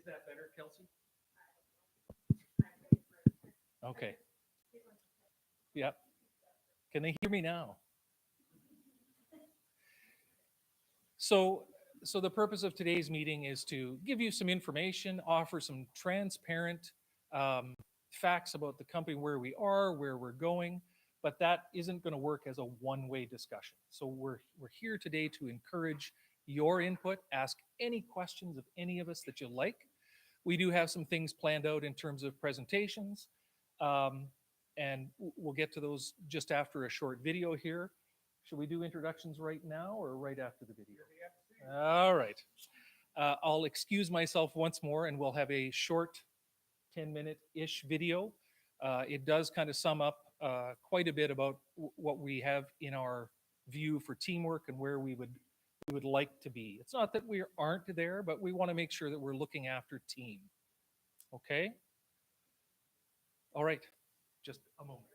Is that better, Kelsey? Okay. Yep. Can they hear me now? So, so the purpose of today's meeting is to give you some information, offer some transparent um, facts about the company, where we are, where we're going, but that isn't going to work as a one-way discussion. So we're here today to encourage your input, ask any questions of any of us that you like. We do have some things planned out in terms of presentations, um, and we'll get to those just after a short video here. Should we do introductions right now or right after the video? All right. I'll excuse myself once more and we'll have a short 10-minute-ish video. It does kind of sum up quite a bit about what we have in our view for teamwork and where we would like to be. It's not that we aren't there, but we want to make sure that we're looking after team. Okay? All right. Just a moment.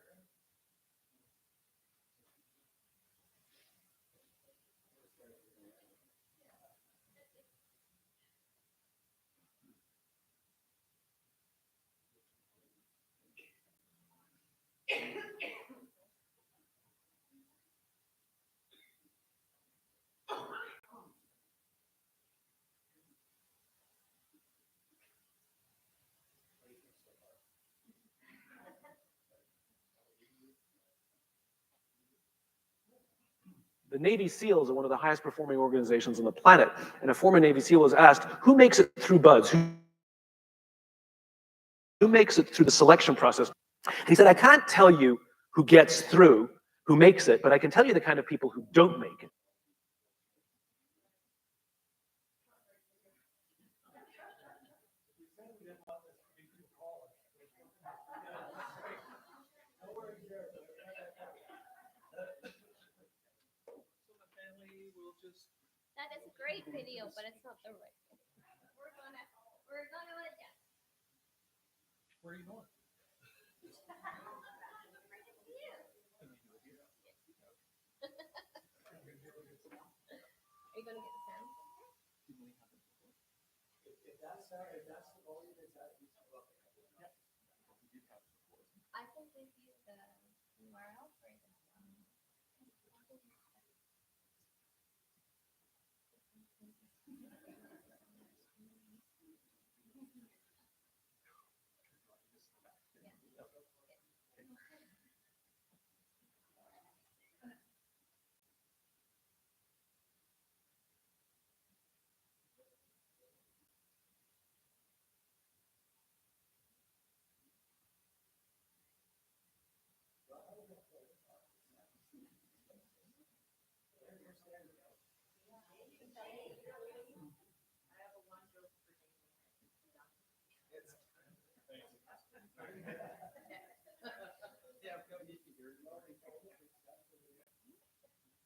The Navy SEALs are one of the highest performing organizations on the planet. And a former Navy SEAL was asked, who makes it through BUD/S? Who makes it through the selection process? And he said, I can't tell you who gets through, who makes it, but I can tell you the kind of people who don't make it. That is a great video, but it's not the right one. We're gonna let it down. Where are you going? Are you gonna get the sound? I can give you the URL for the.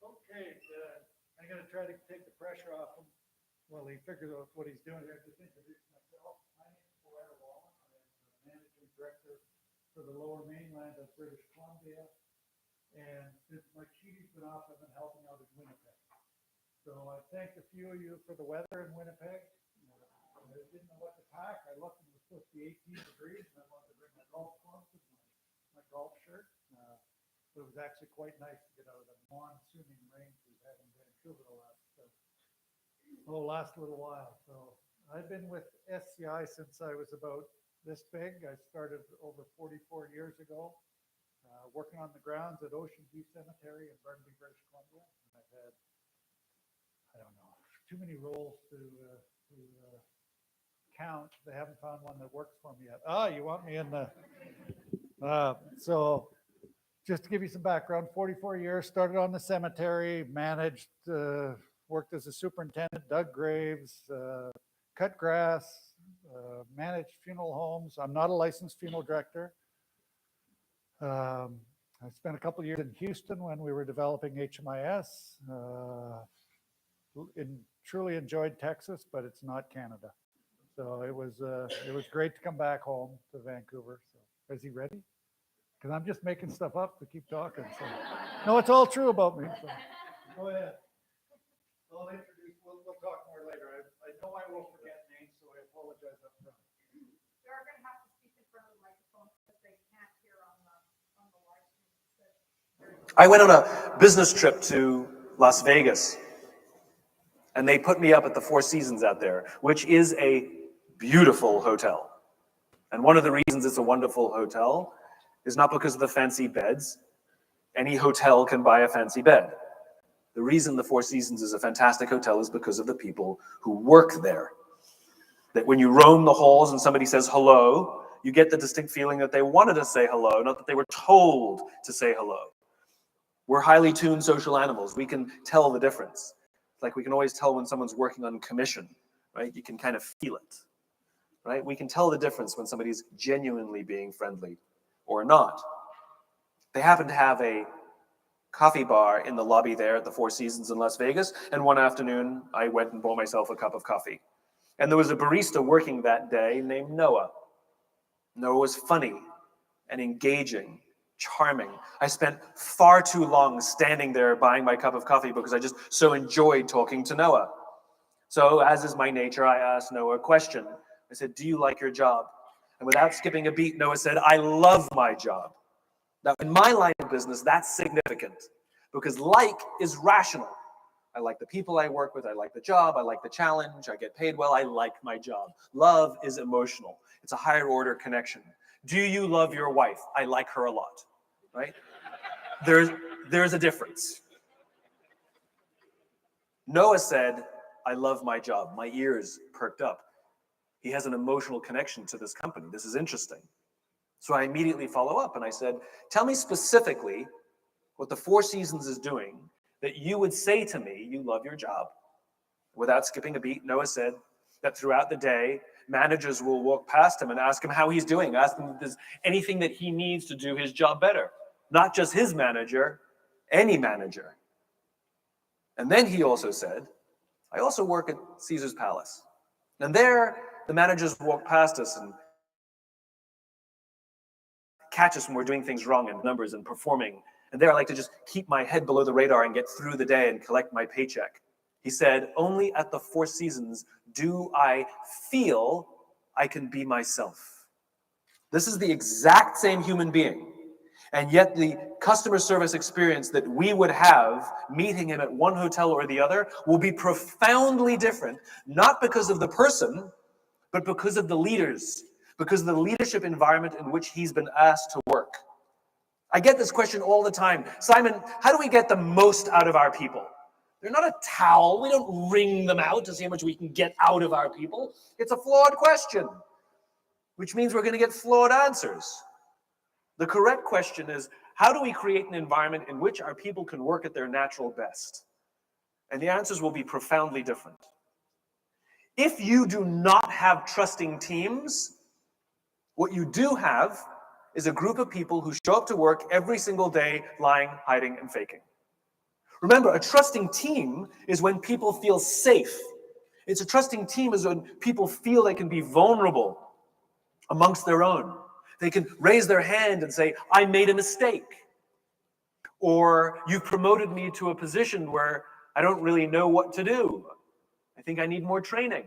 Okay, I'm going to try to take the pressure off him while he figures out what he's doing here. Just introduce myself. My name is Blair Wallen. I'm the managing director for the Lower Mainland of British Columbia. And since my Chidi's been off, I've been helping out in Winnipeg. So I thank a few of you for the weather in Winnipeg. I didn't know what to pack. I looked and it was supposed to be 18 degrees, and I wanted to bring my golf clubs and my golf shirt. But it was actually quite nice to get out of the monsoony rains we've had in Vancouver the last little while. So I've been with SCI since I was about this big. I started over 44 years ago, working on the grounds at Ocean View Cemetery in Burnaby, British Columbia. And I've had, I don't know, too many roles to count. They haven't found one that works for me yet. You want me in the, so just to give you some background, 44 years, started on the cemetery, managed, worked as a superintendent, dug graves, cut grass, managed funeral homes. I'm not a licensed funeral director. I spent a couple of years in Houston when we were developing HMIS. Truly enjoyed Texas, but it's not Canada. So it was great to come back home to Vancouver. So is he ready? Because I'm just making stuff up to keep talking. So. No, it's all true about me. So. Go ahead. I'll introduce, we'll talk more later. I know I will forget names, so I apologize up front. You're going to have to speak in front of the microphone because they can't hear on the live stream. I went on a business trip to Las Vegas, and they put me up at the Four Seasons out there, which is a beautiful hotel. And one of the reasons it's a wonderful hotel is not because of the fancy beds. Any hotel can buy a fancy bed. The reason the Four Seasons is a fantastic hotel is because of the people who work there. That when you roam the halls and somebody says hello, you get the distinct feeling that they wanted to say hello, not that they were told to say hello. We're highly tuned social animals. We can tell the difference. Like we can always tell when someone's working on commission, right? You can kind of feel it, right? We can tell the difference when somebody's genuinely being friendly or not. They happen to have a coffee bar in the lobby there at the Four Seasons in Las Vegas, and one afternoon I went and bought myself a cup of coffee. And there was a barista working that day named Noah. Noah was funny and engaging, charming. I spent far too long standing there buying my cup of coffee because I just so enjoyed talking to Noah. So, as is my nature, I asked Noah a question. I said, do you like your job? And without skipping a beat, Noah said, I love my job. Now, in my line of business, that's significant because like is rational. I like the people I work with. I like the job. I like the challenge. I get paid well. I like my job. Love is emotional. It's a higher order connection. Do you love your wife? I like her a lot, right? There's a difference. Noah said, I love my job. My ears perked up. He has an emotional connection to this company. This is interesting. So I immediately follow up and I said, tell me specifically what the Four Seasons is doing that you would say to me you love your job. Without skipping a beat, Noah said that throughout the day, managers will walk past him and ask him how he's doing, ask him if there's anything that he needs to do his job better. Not just his manager, any manager. And then he also said, I also work at Caesar's Palace. And there, the managers walk past us and catch us when we're doing things wrong in numbers and performing. And there I like to just keep my head below the radar and get through the day and collect my paycheck. He said, only at the Four Seasons do I feel I can be myself. This is the exact same human being. And yet the customer service experience that we would have meeting him at one hotel or the other will be profoundly different, not because of the person, but because of the leaders, because of the leadership environment in which he's been asked to work. I get this question all the time. Simon, how do we get the most out of our people? They're not a towel. We don't wring them out to see how much we can get out of our people. It's a flawed question, which means we're going to get flawed answers. The correct question is, how do we create an environment in which our people can work at their natural best? And the answers will be profoundly different. If you do not have trusting teams, what you do have is a group of people who show up to work every single day lying, hiding, and faking. Remember, a trusting team is when people feel safe. It's a trusting team is when people feel they can be vulnerable amongst their own. They can raise their hand and say, I made a mistake. Or you've promoted me to a position where I don't really know what to do. I think I need more training.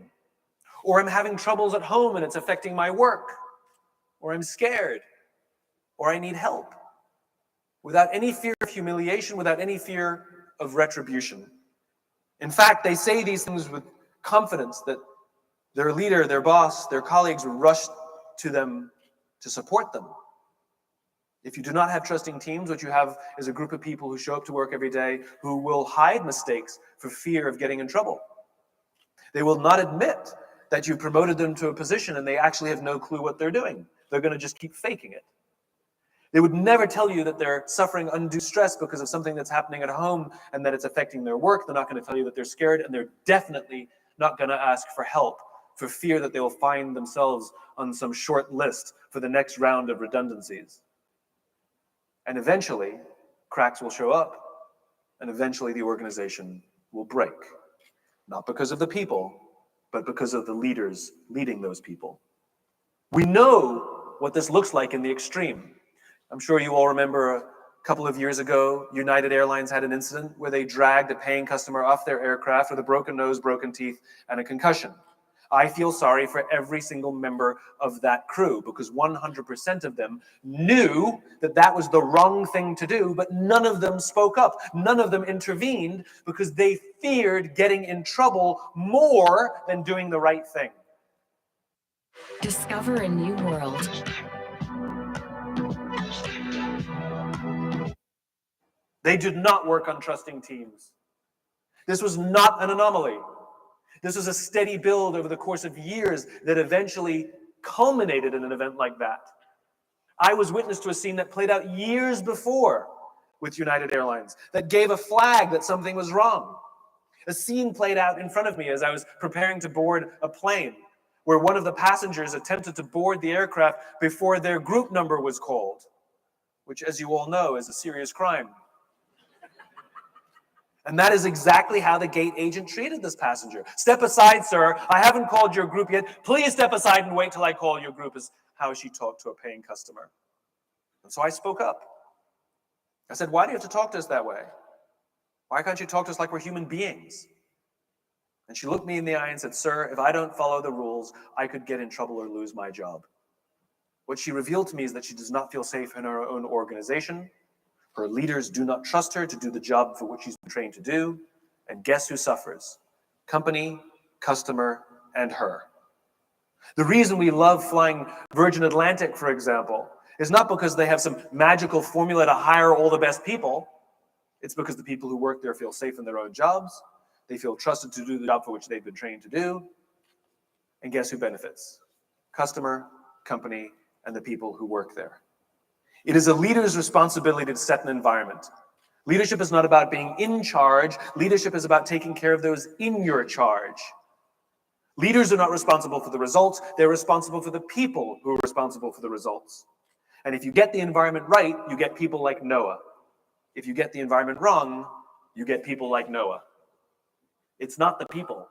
Or I'm having troubles at home and it's affecting my work. Or I'm scared. Or I need help. Without any fear of humiliation, without any fear of retribution. In fact, they say these things with confidence that their leader, their boss, their colleagues will rush to them to support them. If you do not have trusting teams, what you have is a group of people who show up to work every day who will hide mistakes for fear of getting in trouble. They will not admit that you promoted them to a position and they actually have no clue what they're doing. They're going to just keep faking it. They would never tell you that they're suffering undue stress because of something that's happening at home and that it's affecting their work. They're not going to tell you that they're scared, and they're definitely not going to ask for help for fear that they will find themselves on some short list for the next round of redundancies. And eventually, cracks will show up, and eventually the organization will break. Not because of the people, but because of the leaders leading those people. We know what this looks like in the extreme. I'm sure you all remember a couple of years ago, United Airlines had an incident where they dragged a paying customer off their aircraft with a broken nose, broken teeth, and a concussion. I feel sorry for every single member of that crew because 100% of them knew that that was the wrong thing to do, but none of them spoke up. None of them intervened because they feared getting in trouble more than doing the right thing. Discover a new world. They did not work on trusting teams. This was not an anomaly. This was a steady build over the course of years that eventually culminated in an event like that. I was witness to a scene that played out years before with United Airlines that gave a flag that something was wrong. A scene played out in front of me as I was preparing to board a plane where one of the passengers attempted to board the aircraft before their group number was called, which, as you all know, is a serious crime. And that is exactly how the gate agent treated this passenger. Step aside, sir. I haven't called your group yet. Please step aside and wait till I call your group, is how she talked to a paying customer. And so I spoke up. I said, why do you have to talk to us that way? Why can't you talk to us like we're human beings? And she looked me in the eye and said, sir, if I don't follow the rules, I could get in trouble or lose my job. What she revealed to me is that she does not feel safe in her own organization. Her leaders do not trust her to do the job for which she's been trained to do. And guess who suffers? Company, customer, and her. The reason we love flying Virgin Atlantic, for example, is not because they have some magical formula to hire all the best people. It's because the people who work there feel safe in their own jobs. They feel trusted to do the job for which they've been trained to do. And guess who benefits? Customer, company, and the people who work there. It is a leader's responsibility to set an environment. Leadership is not about being in charge. Leadership is about taking care of those in your charge. Leaders are not responsible for the results. They're responsible for the people who are responsible for the results. And if you get the environment right, you get people like Noah. If you get the environment wrong, you get people like Noah. It's not the people,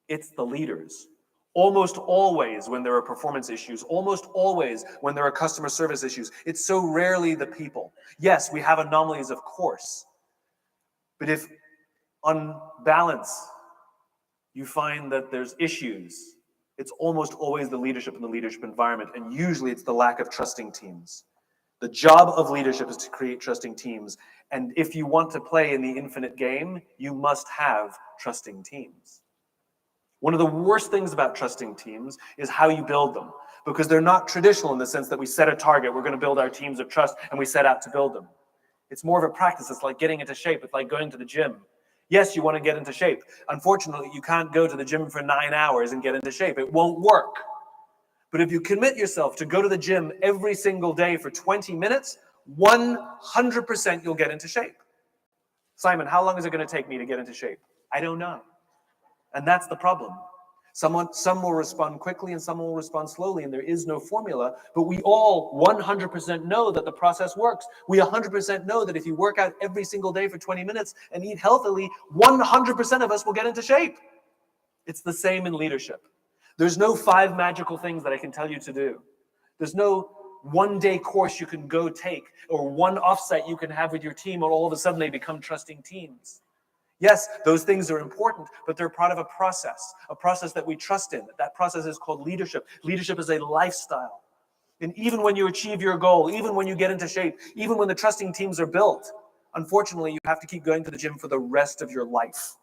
it's the leaders. Almost always when there are performance issues, almost always when there are customer service issues, it's so rarely the people. Yes, we have anomalies, of course. But if on balance, you find that there's issues, it's almost always the leadership and the leadership environment, and usually it's the lack of trusting teams. The job of leadership is to create trusting teams, and if you want to play in the infinite game, you must have trusting teams. One of the worst things about trusting teams is how you build them, because they're not traditional in the sense that we set a target, we're going to build our teams of trust, and we set out to build them. It's more of a practice. It's like getting into shape. It's like going to the gym. Yes, you want to get into shape. Unfortunately, you can't go to the gym for 9 hours and get into shape. It won't work. But if you commit yourself to go to the gym every single day for 20 minutes, 100% you'll get into shape. Simon, how long is it going to take me to get into shape? I don't know. And that's the problem. Some will respond quickly and some will respond slowly, and there is no formula, but we all 100% know that the process works. We 100% know that if you work out every single day for 20 minutes and eat healthily, 100% of us will get into shape. It's the same in leadership. There's no 5 magical things that I can tell you to do. There's no one-day course you can go take or one offsite you can have with your team, and all of a sudden they become trusting teams. Yes, those things are important, but they're part of a process that we trust in. That process is called leadership. Leadership is a lifestyle. And even when you achieve your goal, even when you get into shape, even when the trusting teams are built, unfortunately, you have to keep going to the gym for the rest of your life.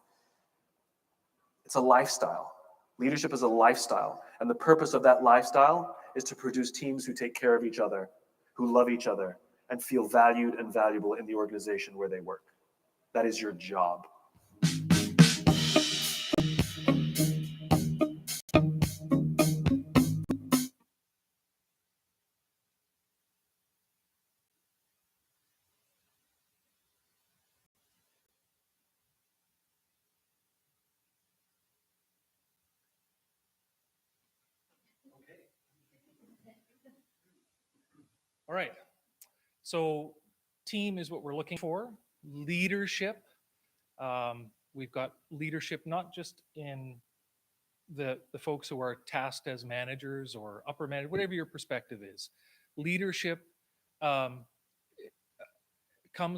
It's a lifestyle. Leadership is a lifestyle. And the purpose of that lifestyle is to produce teams who take care of each other, who love each other, and feel valued and valuable in the organization where they work. That is your job. All right. So team is what we're looking for. Leadership. We've got leadership not just in the folks who are tasked as managers or upper managers, whatever your perspective is. Leadership comes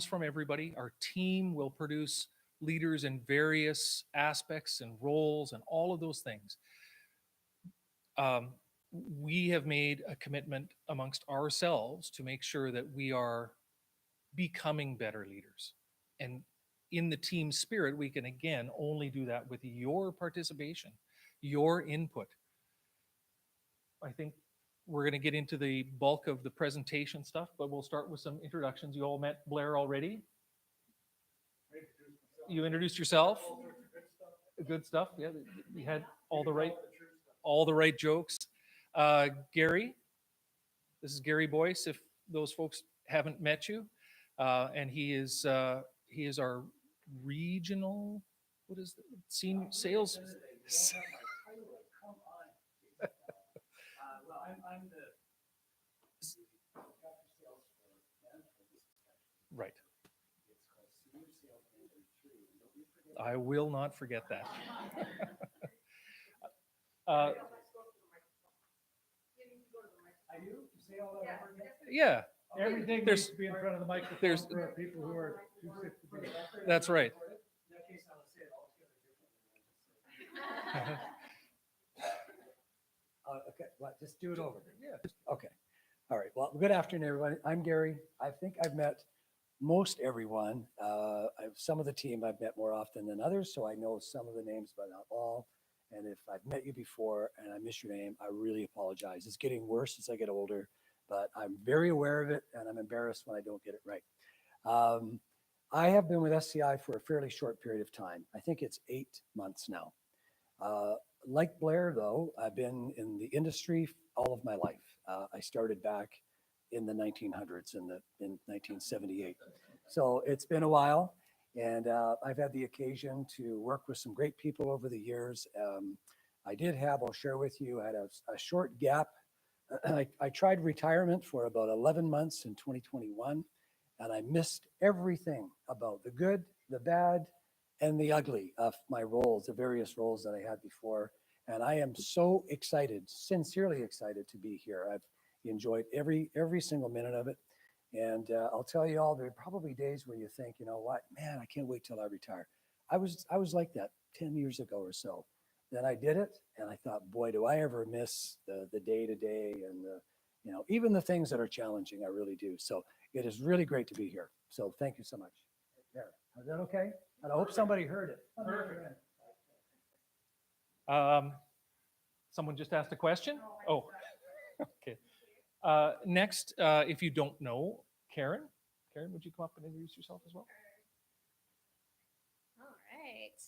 from everybody. Our team will produce leaders in various aspects and roles and all of those things. We have made a commitment amongst ourselves to make sure that we are becoming better leaders. And in the team spirit, we can again only do that with your participation, your input. I think we're going to get into the bulk of the presentation stuff, but we'll start with some introductions. You all met Blair already? You introduced yourself? Good stuff. Yeah, you had all the right jokes. Gary, this is Gary Boyce, if those folks haven't met you. And he is our regional, what is the senior sales? Right. I will not forget that. Yeah. Everything needs to be in front of the microphone for people who are too sick to be. That's right. Okay, well, just do it over. Yeah. Okay. All right. Well, good afternoon, everybody. I'm Gary. I think I've met most everyone. Some of the team I've met more often than others, so I know some of the names, but not all. And if I've met you before and I miss your name, I really apologize. It's getting worse as I get older, but I'm very aware of it, and I'm embarrassed when I don't get it right. I have been with SCI for a fairly short period of time. I think it's 8 months now. Like Blair, though, I've been in the industry all of my life. I started back in the 1900s, in 1978. So it's been a while, and I've had the occasion to work with some great people over the years. I did have, I'll share with you, I had a short gap. I tried retirement for about 11 months in 2021, and I missed everything about the good, the bad, and the ugly of my roles, the various roles that I had before. And I am so excited, sincerely excited to be here. I've enjoyed every single minute of it. And I'll tell you all, there are probably days where you think, you know what, man, I can't wait till I retire. I was like that 10 years ago or so. Then I did it, and I thought, boy, do I ever miss the day-to-day and even the things that are challenging. I really do. So it is really great to be here. So thank you so much. There, is that okay? And I hope somebody heard it. Perfect. Someone just asked a question? Oh, okay. Next, if you don't know, Karen. Karen, would you come up and introduce yourself as well? All right.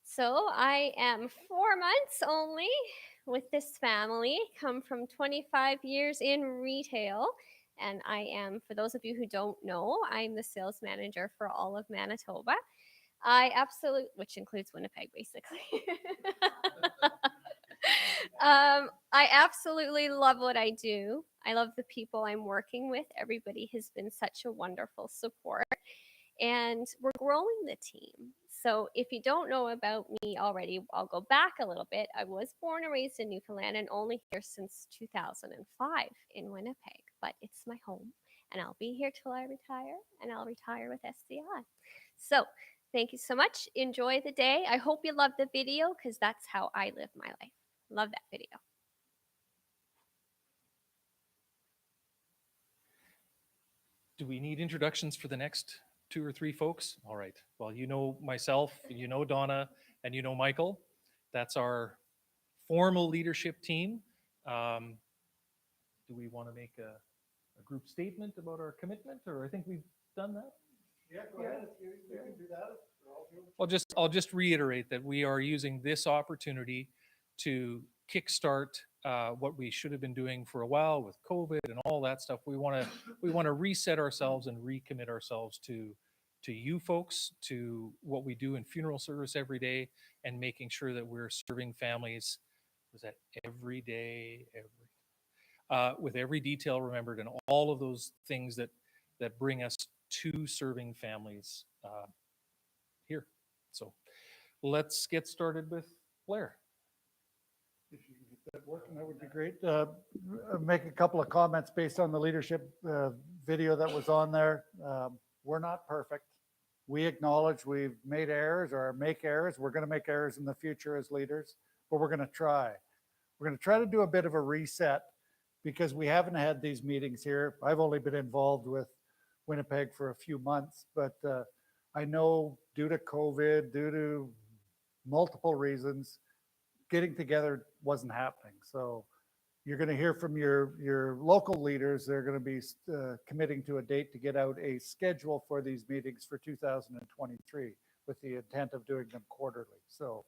So I am 4 months only with this family, come from 25 years in retail. And I am, for those of you who don't know, I'm the sales manager for all of Manitoba. Which includes Winnipeg, basically. I absolutely love what I do. I love the people I'm working with. Everybody has been such a wonderful support. And we're growing the team. So if you don't know about me already, I'll go back a little bit. I was born and raised in Newfoundland and only here since 2005 in Winnipeg, but it's my home and I'll be here till I retire, and I'll retire with SCI. So thank you so much. Enjoy the day. I hope you love the video because that's how I live my life. Love that video. Do we need introductions for the next 2 or 3 folks? All right. Well, you know myself, you know Donna, and you know Michael. That's our formal leadership team. Do we want to make a group statement about our commitment, or I think we've done that? Yeah, go ahead. You can do that. I'll just reiterate that we are using this opportunity to kickstart what we should have been doing for a while with COVID and all that stuff. We want to reset ourselves and recommit ourselves to you folks, to what we do in funeral service every day, and making sure that we're serving families. Was that every day, with every detail remembered, and all of those things that bring us to serving families here. So let's get started with Blair. If you can get that working, that would be great. Make a couple of comments based on the leadership video that was on there. We're not perfect. We acknowledge we've made errors or make errors. We're going to make errors in the future as leaders, but we're going to try. We're going to try to do a bit of a reset because we haven't had these meetings here. I've only been involved with Winnipeg for a few months, but I know due to COVID, due to multiple reasons, getting together wasn't happening. So you're going to hear from your local leaders. They're going to be committing to a date to get out a schedule for these meetings for 2023 with the intent of doing them quarterly. So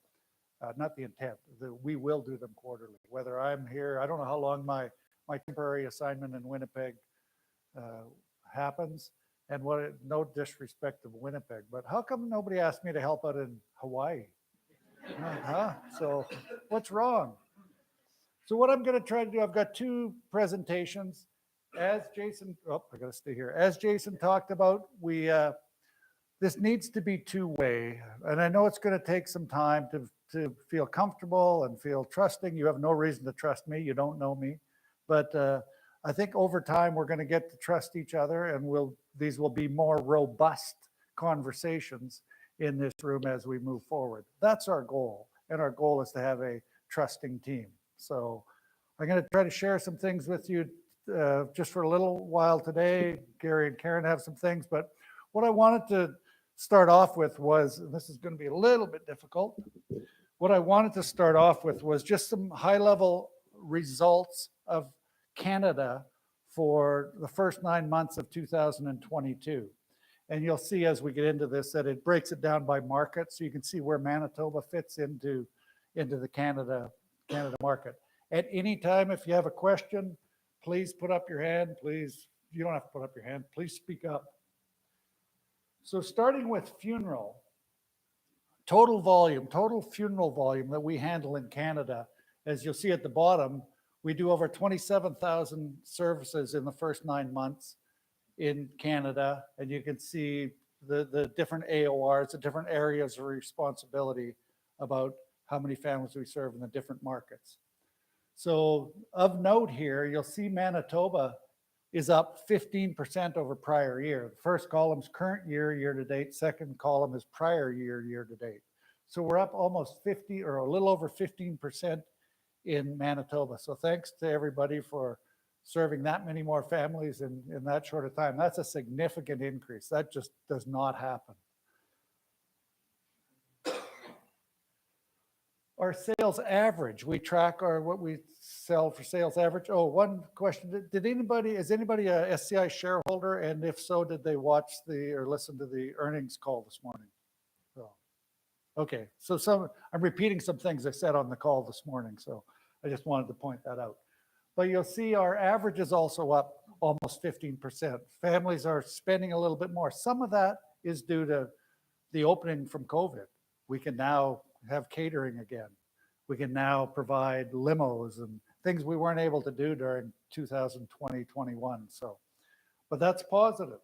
not the intent, we will do them quarterly. Whether I'm here, I don't know how long my temporary assignment in Winnipeg happens, and no disrespect to Winnipeg, but how come nobody asked me to help out in Hawaii? So what's wrong? So what I'm going to try to do, I've got 2 presentations. As Jason, I got to stay here. As Jason talked about, this needs to be two-way, and I know it's going to take some time to feel comfortable and feel trusting. You have no reason to trust me. You don't know me, but I think over time we're going to get to trust each other, and these will be more robust conversations in this room as we move forward. That's our goal, and our goal is to have a trusting team. So I'm going to try to share some things with you just for a little while today. Gary and Karen have some things, but what I wanted to start off with was, and this is going to be a little bit difficult, what I wanted to start off with was just some high-level results of Canada for the first 9 months of 2022. And you'll see as we get into this that it breaks it down by market. So you can see where Manitoba fits into the Canada market. At any time, if you have a question, please put up your hand. Please, you don't have to put up your hand. Please speak up. So starting with funeral, total funeral volume that we handle in Canada, as you'll see at the bottom, we do over 27,000 services in the first 9 months in Canada. And you can see the different AORs, the different areas of responsibility about how many families we serve in the different markets. So of note here, you'll see Manitoba is up 15% over prior year. The first column is current year, year to date. Second column is prior year, year to date. So we're up almost 50 or a little over 15% in Manitoba. So thanks to everybody for serving that many more families in that short of time. That's a significant increase. That just does not happen. Our sales average, we track what we sell for sales average. Oh, one question. Is anybody a SCI shareholder? And if so, did they watch or listen to the earnings call this morning? So, okay, so I'm repeating some things I said on the call this morning. So I just wanted to point that out. But you'll see our average is also up almost 15%. Families are spending a little bit more. Some of that is due to the opening from COVID. We can now have catering again. We can now provide limos and things we weren't able to do during 2020-21. So, but that's positive.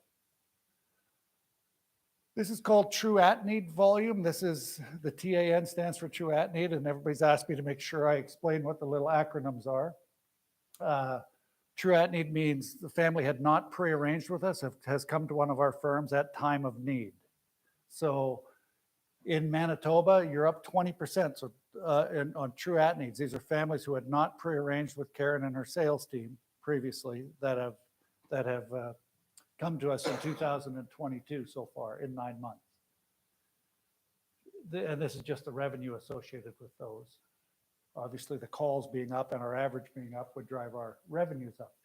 This is called true at-need volume. This is the TAN stands for true at-need, and everybody's asked me to make sure I explain what the little acronyms are. True at-need means the family had not pre-arranged with us, has come to one of our firms at time of need. So in Manitoba, you're up 20%. So on true at-needs, these are families who had not pre-arranged with Karen and her sales team previously that have come to us in 2022 so far in 9 months. And this is just the revenue associated with those. Obviously, the calls being up and our average being up would drive our revenues up.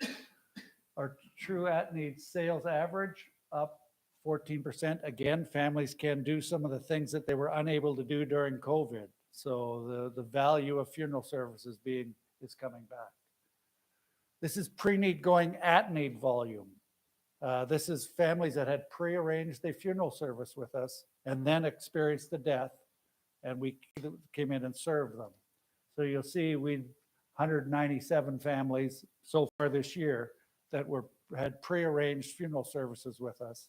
Our true at-need sales average up 14%. Again, families can do some of the things that they were unable to do during COVID. So the value of funeral services is coming back. This is pre-need going at-need volume. This is families that had pre-arranged a funeral service with us and then experienced the death, and we came in and served them. So you'll see we 197 families so far this year that had pre-arranged funeral services with us.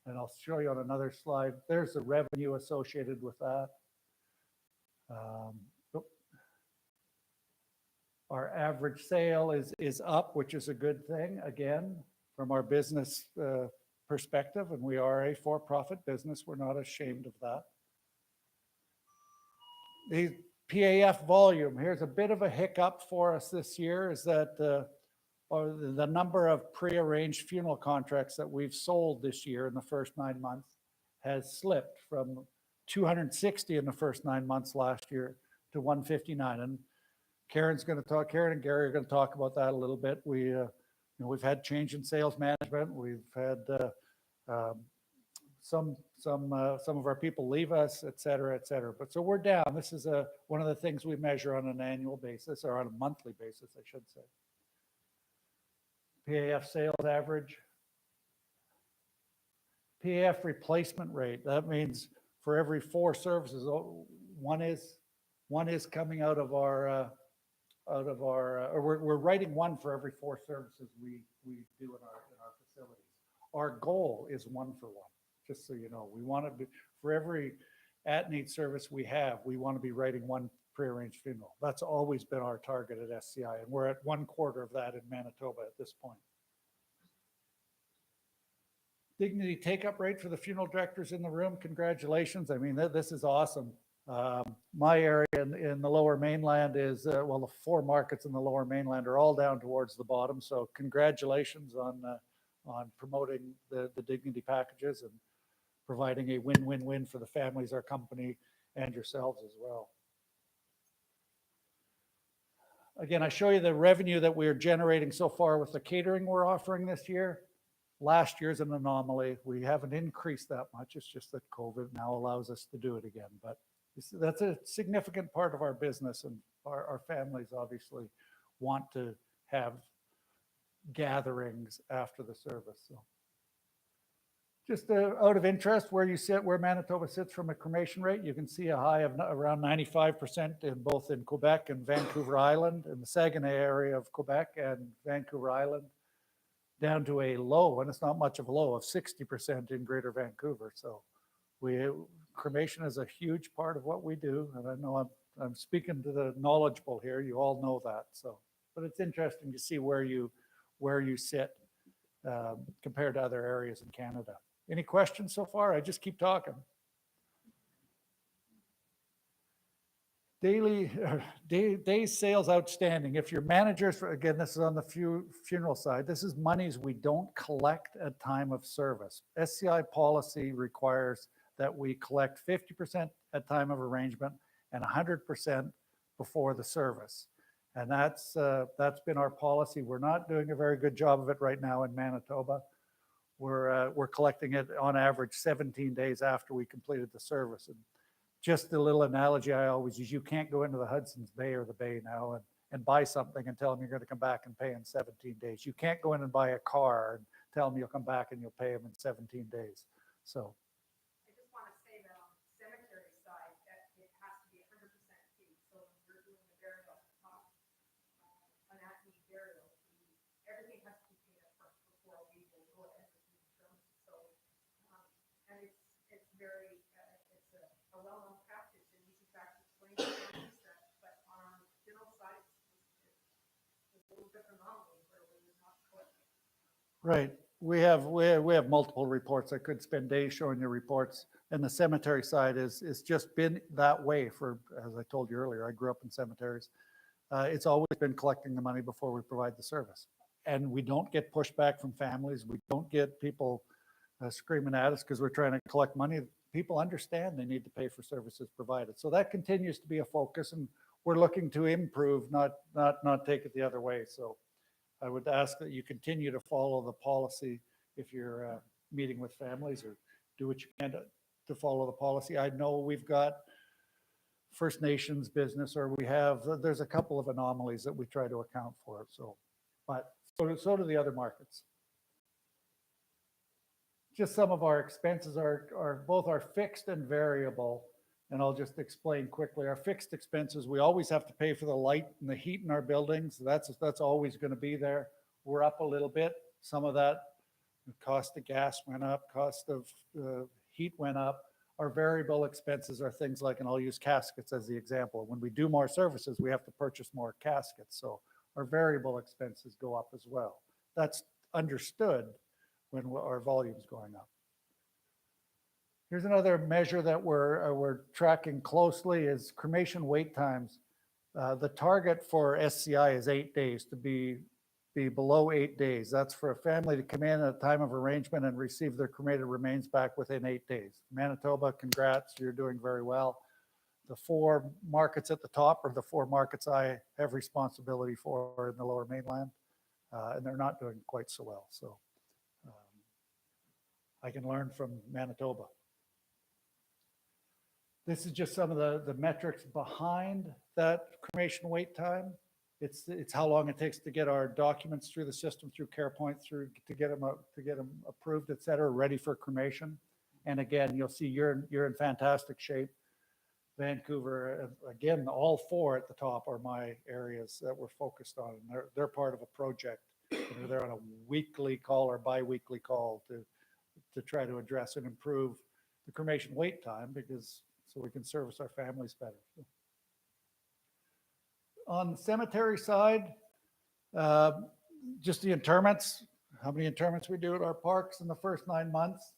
And I'll show you on another slide. There's the revenue associated with that. Our average sale is up, which is a good thing, again, from our business perspective. And we are a for-profit business. We're not ashamed of that. The PAF volume, here's a bit of a hiccup for us this year, is that the number of pre-arranged funeral contracts that we've sold this year in the first 9 months has slipped from 260 in the first 9 months last year to 159. And Karen and Gary are going to talk about that a little bit. We've had change in sales management. We've had some of our people leave us, et cetera, et cetera. But so we're down. This is one of the things we measure on an annual basis, or on a monthly basis, I should say. PAF sales average. PAF replacement rate. That means for every 4 services, one is coming out of our, or we're writing 1 for every 4 services we do in our facilities. Our goal is 1 for 1. Just so you know, we want to be, for every at-need service we have, we want to be writing 1 pre-arranged funeral. That's always been our target at SCI, and we're at 1/4 of that in Manitoba at this point. Dignity take-up rate for the funeral directors in the room. Congratulations. I mean, this is awesome. My area in the Lower Mainland is, well, the 4 markets in the Lower Mainland are all down towards the bottom. So congratulations on promoting the dignity packages and providing a win-win-win for the families, our company, and yourselves as well. Again, I show you the revenue that we're generating so far with the catering we're offering this year. last year's an anomaly. We haven't increased that much. It's just that COVID now allows us to do it again. But that's a significant part of our business, and our families obviously want to have gatherings after the service. So just out of interest, where Manitoba sits from a cremation rate, you can see a high of around 95% in both in Quebec and Vancouver Island, in the Saguenay area of Quebec and Vancouver Island, down to a low, and it's not much of a low, of 60% in Greater Vancouver. So cremation is a huge part of what we do, and I know I'm speaking to the knowledgeable here. You all know that. So, but it's interesting to see where you sit compared to other areas in Canada. Any questions so far? I just keep talking. Days sales outstanding. If your managers, again, this is on the funeral side, this is monies we don't collect at time of service. SCI policy requires that we collect 50% at time of arrangement and 100% before the service. And that's been our policy. We're not doing a very good job of it right now in Manitoba. We're collecting it on average 17 days after we completed the service. And just the little analogy I always use, you can't go into the Hudson's Bay or the Bay now and buy something and tell them you're going to come back and pay in 17 days. You can't go in and buy a car and tell them you'll come back and you'll pay them in 17 days. So I just want to say that on the cemetery side, that it has to be 100% paid. So when we're doing the burial, an at-need burial, everything has to be paid up front before we will go ahead with the insurance. So, and it's very, it's a well-known practice, and you can practice 20%, but on general side, it's a little different anomaly where we're not collecting. right. We have multiple reports. I could spend days showing you reports. And the cemetery side is just been that way for, as I told you earlier, I grew up in cemeteries. It's always been collecting the money before we provide the service. And we don't get pushback from families. We don't get people screaming at us because we're trying to collect money. People understand they need to pay for services provided. So that continues to be a focus, and we're looking to improve, not take it the other way. So I would ask that you continue to follow the policy if you're meeting with families, or do what you can to follow the policy. I know we've got First Nations business, or there's a couple of anomalies that we try to account for. So, but so do the other markets. Just some of our expenses are both our fixed and variable. And I'll just explain quickly. Our fixed expenses, we always have to pay for the light and the heat in our buildings. That's always going to be there. We're up a little bit. Some of that, the cost of gas went up, cost of heat went up. Our variable expenses are things like, and I'll use caskets as the example. When we do more services, we have to purchase more caskets. So our variable expenses go up as well. That's understood when our volume's going up. Here's another measure that we're tracking closely is cremation wait times. The target for SCI is 8 days, to be below 8 days. That's for a family to come in at a time of arrangement and receive their cremated remains back within 8 days. Manitoba, congrats, you're doing very well. The 4 markets at the top are the 4 markets I have responsibility for in the Lower Mainland, and they're not doing quite so well. So I can learn from Manitoba. This is just some of the metrics behind that cremation wait time. It's how long it takes to get our documents through the system, through CarePoint, to get them approved, et cetera, ready for cremation. And again, you'll see you're in fantastic shape. Vancouver, again, all 4 at the top are my areas that we're focused on. And they're part of a project. They're on a weekly call or bi-weekly call to try to address and improve the cremation wait time, because so we can service our families better. On the cemetery side, just the interments, how many interments we do at our parks in the first 9 months,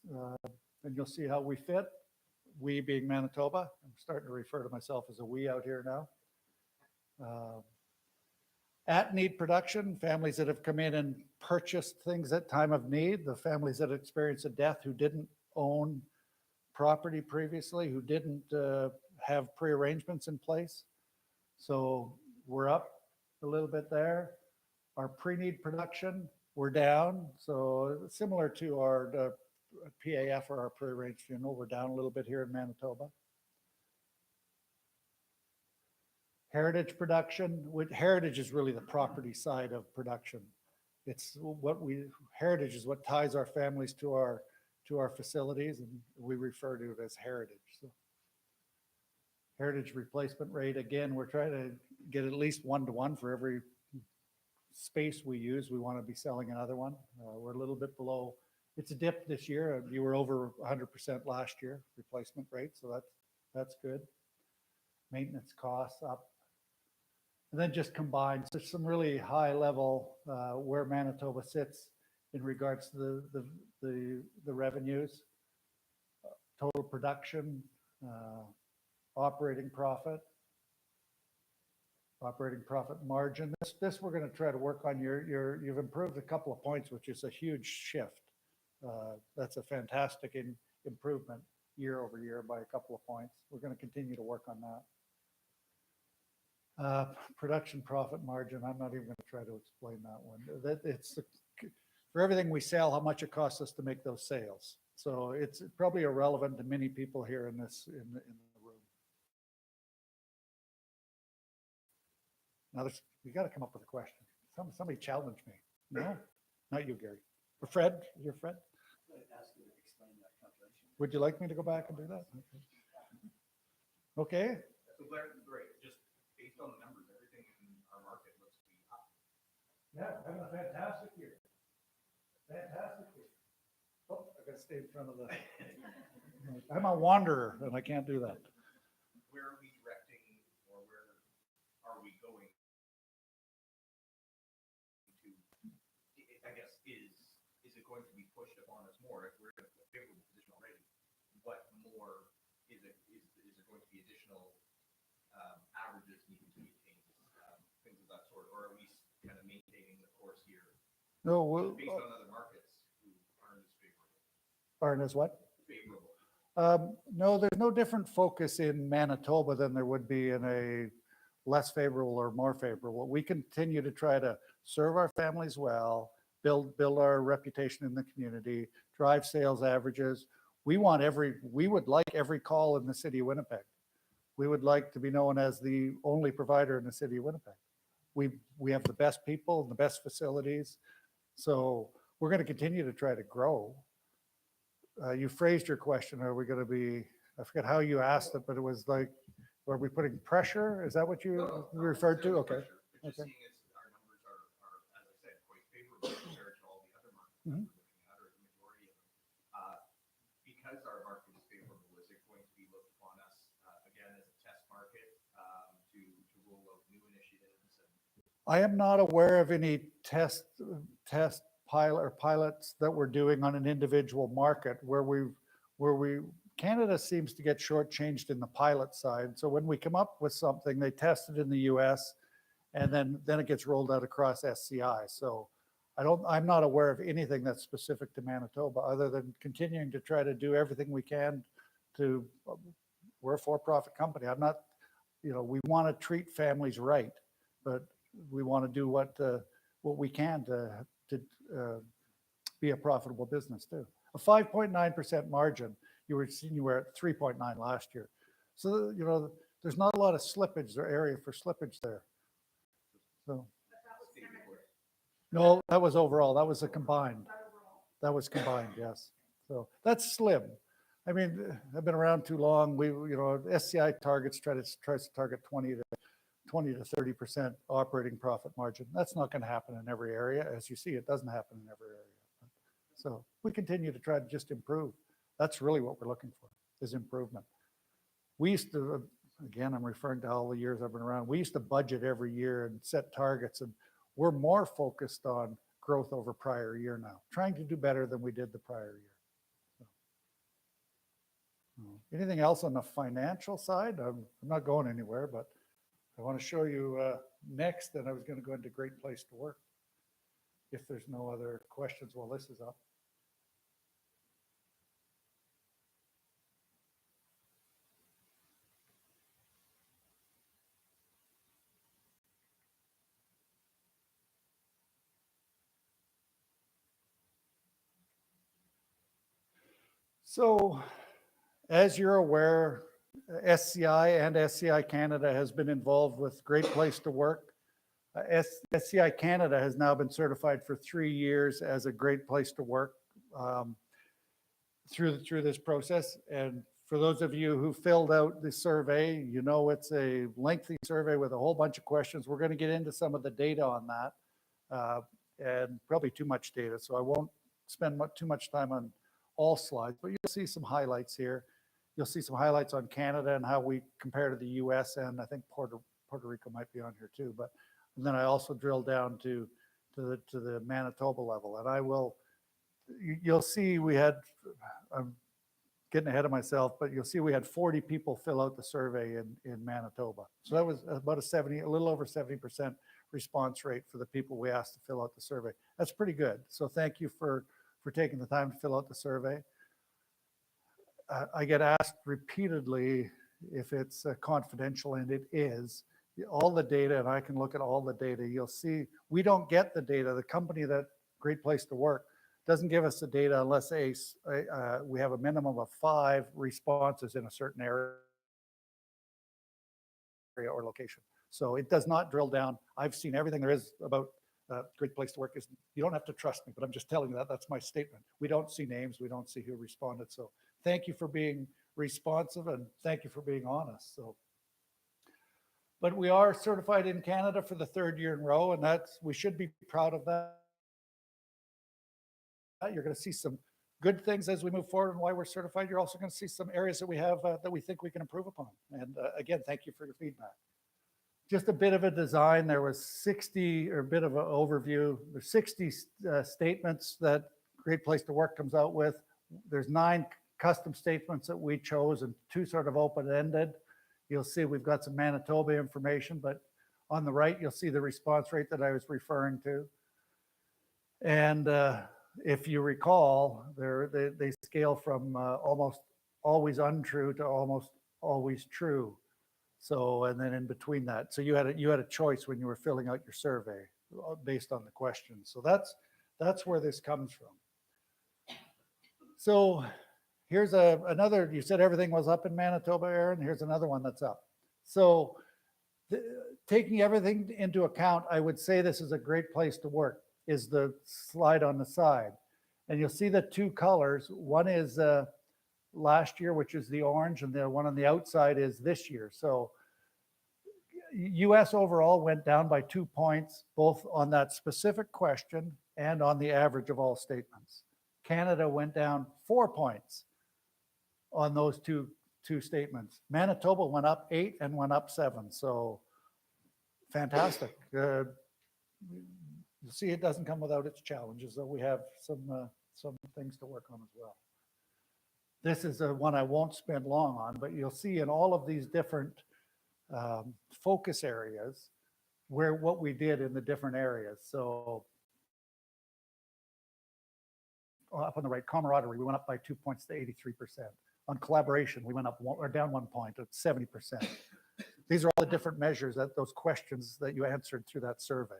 and you'll see how we fit. We being Manitoba, I'm starting to refer to myself as a we out here now. At need production, families that have come in and purchased things at time of need, the families that experienced a death who didn't own property previously, who didn't have pre-arrangements in place. So we're up a little bit there. Our pre-need production, we're down. So similar to our PAF or our Prairie Range Funeral, we're down a little bit here in Manitoba. Heritage production, heritage is really the property side of production. It's heritage is what ties our families to our facilities, and we refer to it as heritage. So heritage replacement rate, again, we're trying to get at least 1-to-1 for every space we use. We want to be selling another one. We're a little bit below. It's a dip this year. You were over 100% last year replacement rate, so that's good. Maintenance costs up. And then just combined, so some really high level where Manitoba sits in regards to the revenues, total production, operating profit margin. This we're going to try to work on. You've improved a couple of points, which is a huge shift. That's a fantastic improvement year over year by a couple of points. We're going to continue to work on that. Production profit margin, I'm not even going to try to explain that one. It's for everything we sell, how much it costs us to make those sales. So it's probably irrelevant to many people here in the room. Now you got to come up with a question. Somebody challenge me. No, not you, Gary. Or Fred, you're Fred. Would you like me to go back and do that? Okay. So great. Just based on the numbers, everything in our market looks to be up. Yeah, having a fantastic year. Fantastic year. Oh, I gotta stay in front of the. I'm a wanderer and I can't do that. Where are we directing, or where are we going to? I guess is it going to be pushed upon us more if we're in a favorable position already? What more is it going to be additional averages needing to be attained, things of that sort, or are we kind of maintaining the course here? No, Based on other markets who aren't as favorable. Aren't as what? Favorable. No, there's no different focus in Manitoba than there would be in a less favorable or more favorable. We continue to try to serve our families well, build our reputation in the community, drive sales averages. We would like every call in the city of Winnipeg. We would like to be known as the only provider in the city of Winnipeg. We have the best people and the best facilities. So we're going to continue to try to grow. You phrased your question, are we going to be, I forget how you asked it, but it was like, are we putting pressure? Is that what you referred to? Okay. Just Okay. seeing as our numbers are, as I said, quite favorable compared to all the other markets that Mhm. we're looking at, or the majority of them. Because our market is favorable, is it going to be looked upon us again as a test market to roll out new initiatives? I am not aware of any test pilots that we're doing on an individual market Canada seems to get shortchanged in the pilot side. So when we come up with something, they test it in the US and then it gets rolled out across SCI. So I'm not aware of anything that's specific to Manitoba other than continuing to try to do everything we can to, we're a for-profit company. I'm not, we want to treat families right, but we want to do what we can to be a profitable business too. A 5.9% margin, you were at 3.9 last year. So, there's not a lot of slippage or area for slippage there. So, no, that was overall. That was a combined. That was combined, yes. So that's slim. I mean, I've been around too long. SCI targets tries to target 20 to 30% operating profit margin. That's not going to happen in every area. As you see, it doesn't happen in every area. So we continue to try to just improve. That's really what we're looking for, is improvement. We used to, again, I'm referring to all the years I've been around, we used to budget every year and set targets, and we're more focused on growth over prior year now, trying to do better than we did the prior year. So, anything else on the financial side? I'm not going anywhere, but I want to show you next, and I was going to go into Great Place to Work. If there's no other questions while this is up. So, as you're aware, SCI and SCI Canada has been involved with Great Place to Work. SCI Canada has now been certified for 3 years as a Great Place to Work through this process. And for those of you who filled out the survey, you know it's a lengthy survey with a whole bunch of questions. We're going to get into some of the data on that, and probably too much data, so I won't spend too much time on all slides, but you'll see some highlights here. You'll see some highlights on Canada and how we compare to the US, and I think Puerto Rico might be on here too. But and then I also drilled down to the Manitoba level, and I will. You'll see we had. I'm getting ahead of myself, but you'll see we had 40 people fill out the survey in Manitoba. So that was about a little over 70% response rate for the people we asked to fill out the survey. That's pretty good. So thank you for taking the time to fill out the survey. I get asked repeatedly if it's confidential, and it is. All the data, and I can look at all the data. You'll see we don't get the data. The company that Great Place to Work doesn't give us the data unless we have a minimum of 5 responses in a certain area or location. So it does not drill down. I've seen everything there is about Great Place to Work. You don't have to trust me, but I'm just telling you that. That's my statement. We don't see names. We don't see who responded. So thank you for being responsive, and thank you for being honest. So, but we are certified in Canada for the 3rd year in a row, and we should be proud of that. You're going to see some good things as we move forward and why we're certified. You're also going to see some areas that we have that we think we can improve upon. And again, thank you for your feedback. Just a bit of a design. There was 60, or a bit of an overview. There's 60 statements that Great Place to Work comes out with. There's 9 custom statements that we chose and 2 sort of open-ended. You'll see we've got some Manitoba information, but on the right, you'll see the response rate that I was referring to. And if you recall, they scale from almost always untrue to almost always true. So, and then in between that, so you had a choice when you were filling out your survey based on the questions. So that's where this comes from. So here's another. You said everything was up in Manitoba, Aaron. Here's another one that's up. So taking everything into account, I would say this is a great place to work. Is the slide on the side. And you'll see the 2 colors. One is last year, which is the orange, and the one on the outside is this year. So US overall went down by 2 points, both on that specific question and on the average of all statements. Canada went down 4 points on those two statements. Manitoba went up 8 and went up 7. So fantastic. You'll see it doesn't come without its challenges, though we have some things to work on as well. This is one I won't spend long on, but you'll see in all of these different focus areas what we did in the different areas. So up on the right, camaraderie, we went up by 2 points to 83%. On collaboration, we went up down 1 point at 70%. These are all the different measures those questions that you answered through that survey.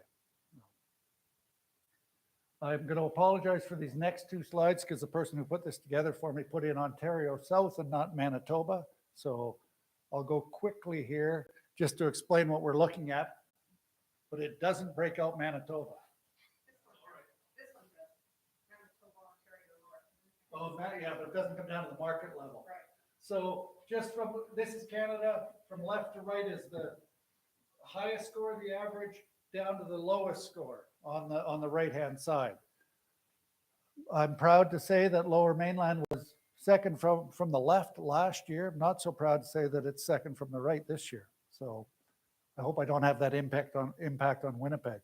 I'm going to apologize for these next 2 slides because the person who put this together for me put in Ontario South and not Manitoba. So I'll go quickly here just to explain what we're looking at, but it doesn't break out Manitoba. This one does. Manitoba, Ontario, North. Oh, yeah, but it doesn't come down to the market level. Right. So just this is Canada, from left to right is the highest score, the average, down to the lowest score on the right-hand side. I'm proud to say that Lower Mainland was second from the left last year. I'm not so proud to say that it's second from the right this year. So I hope I don't have that impact on Winnipeg.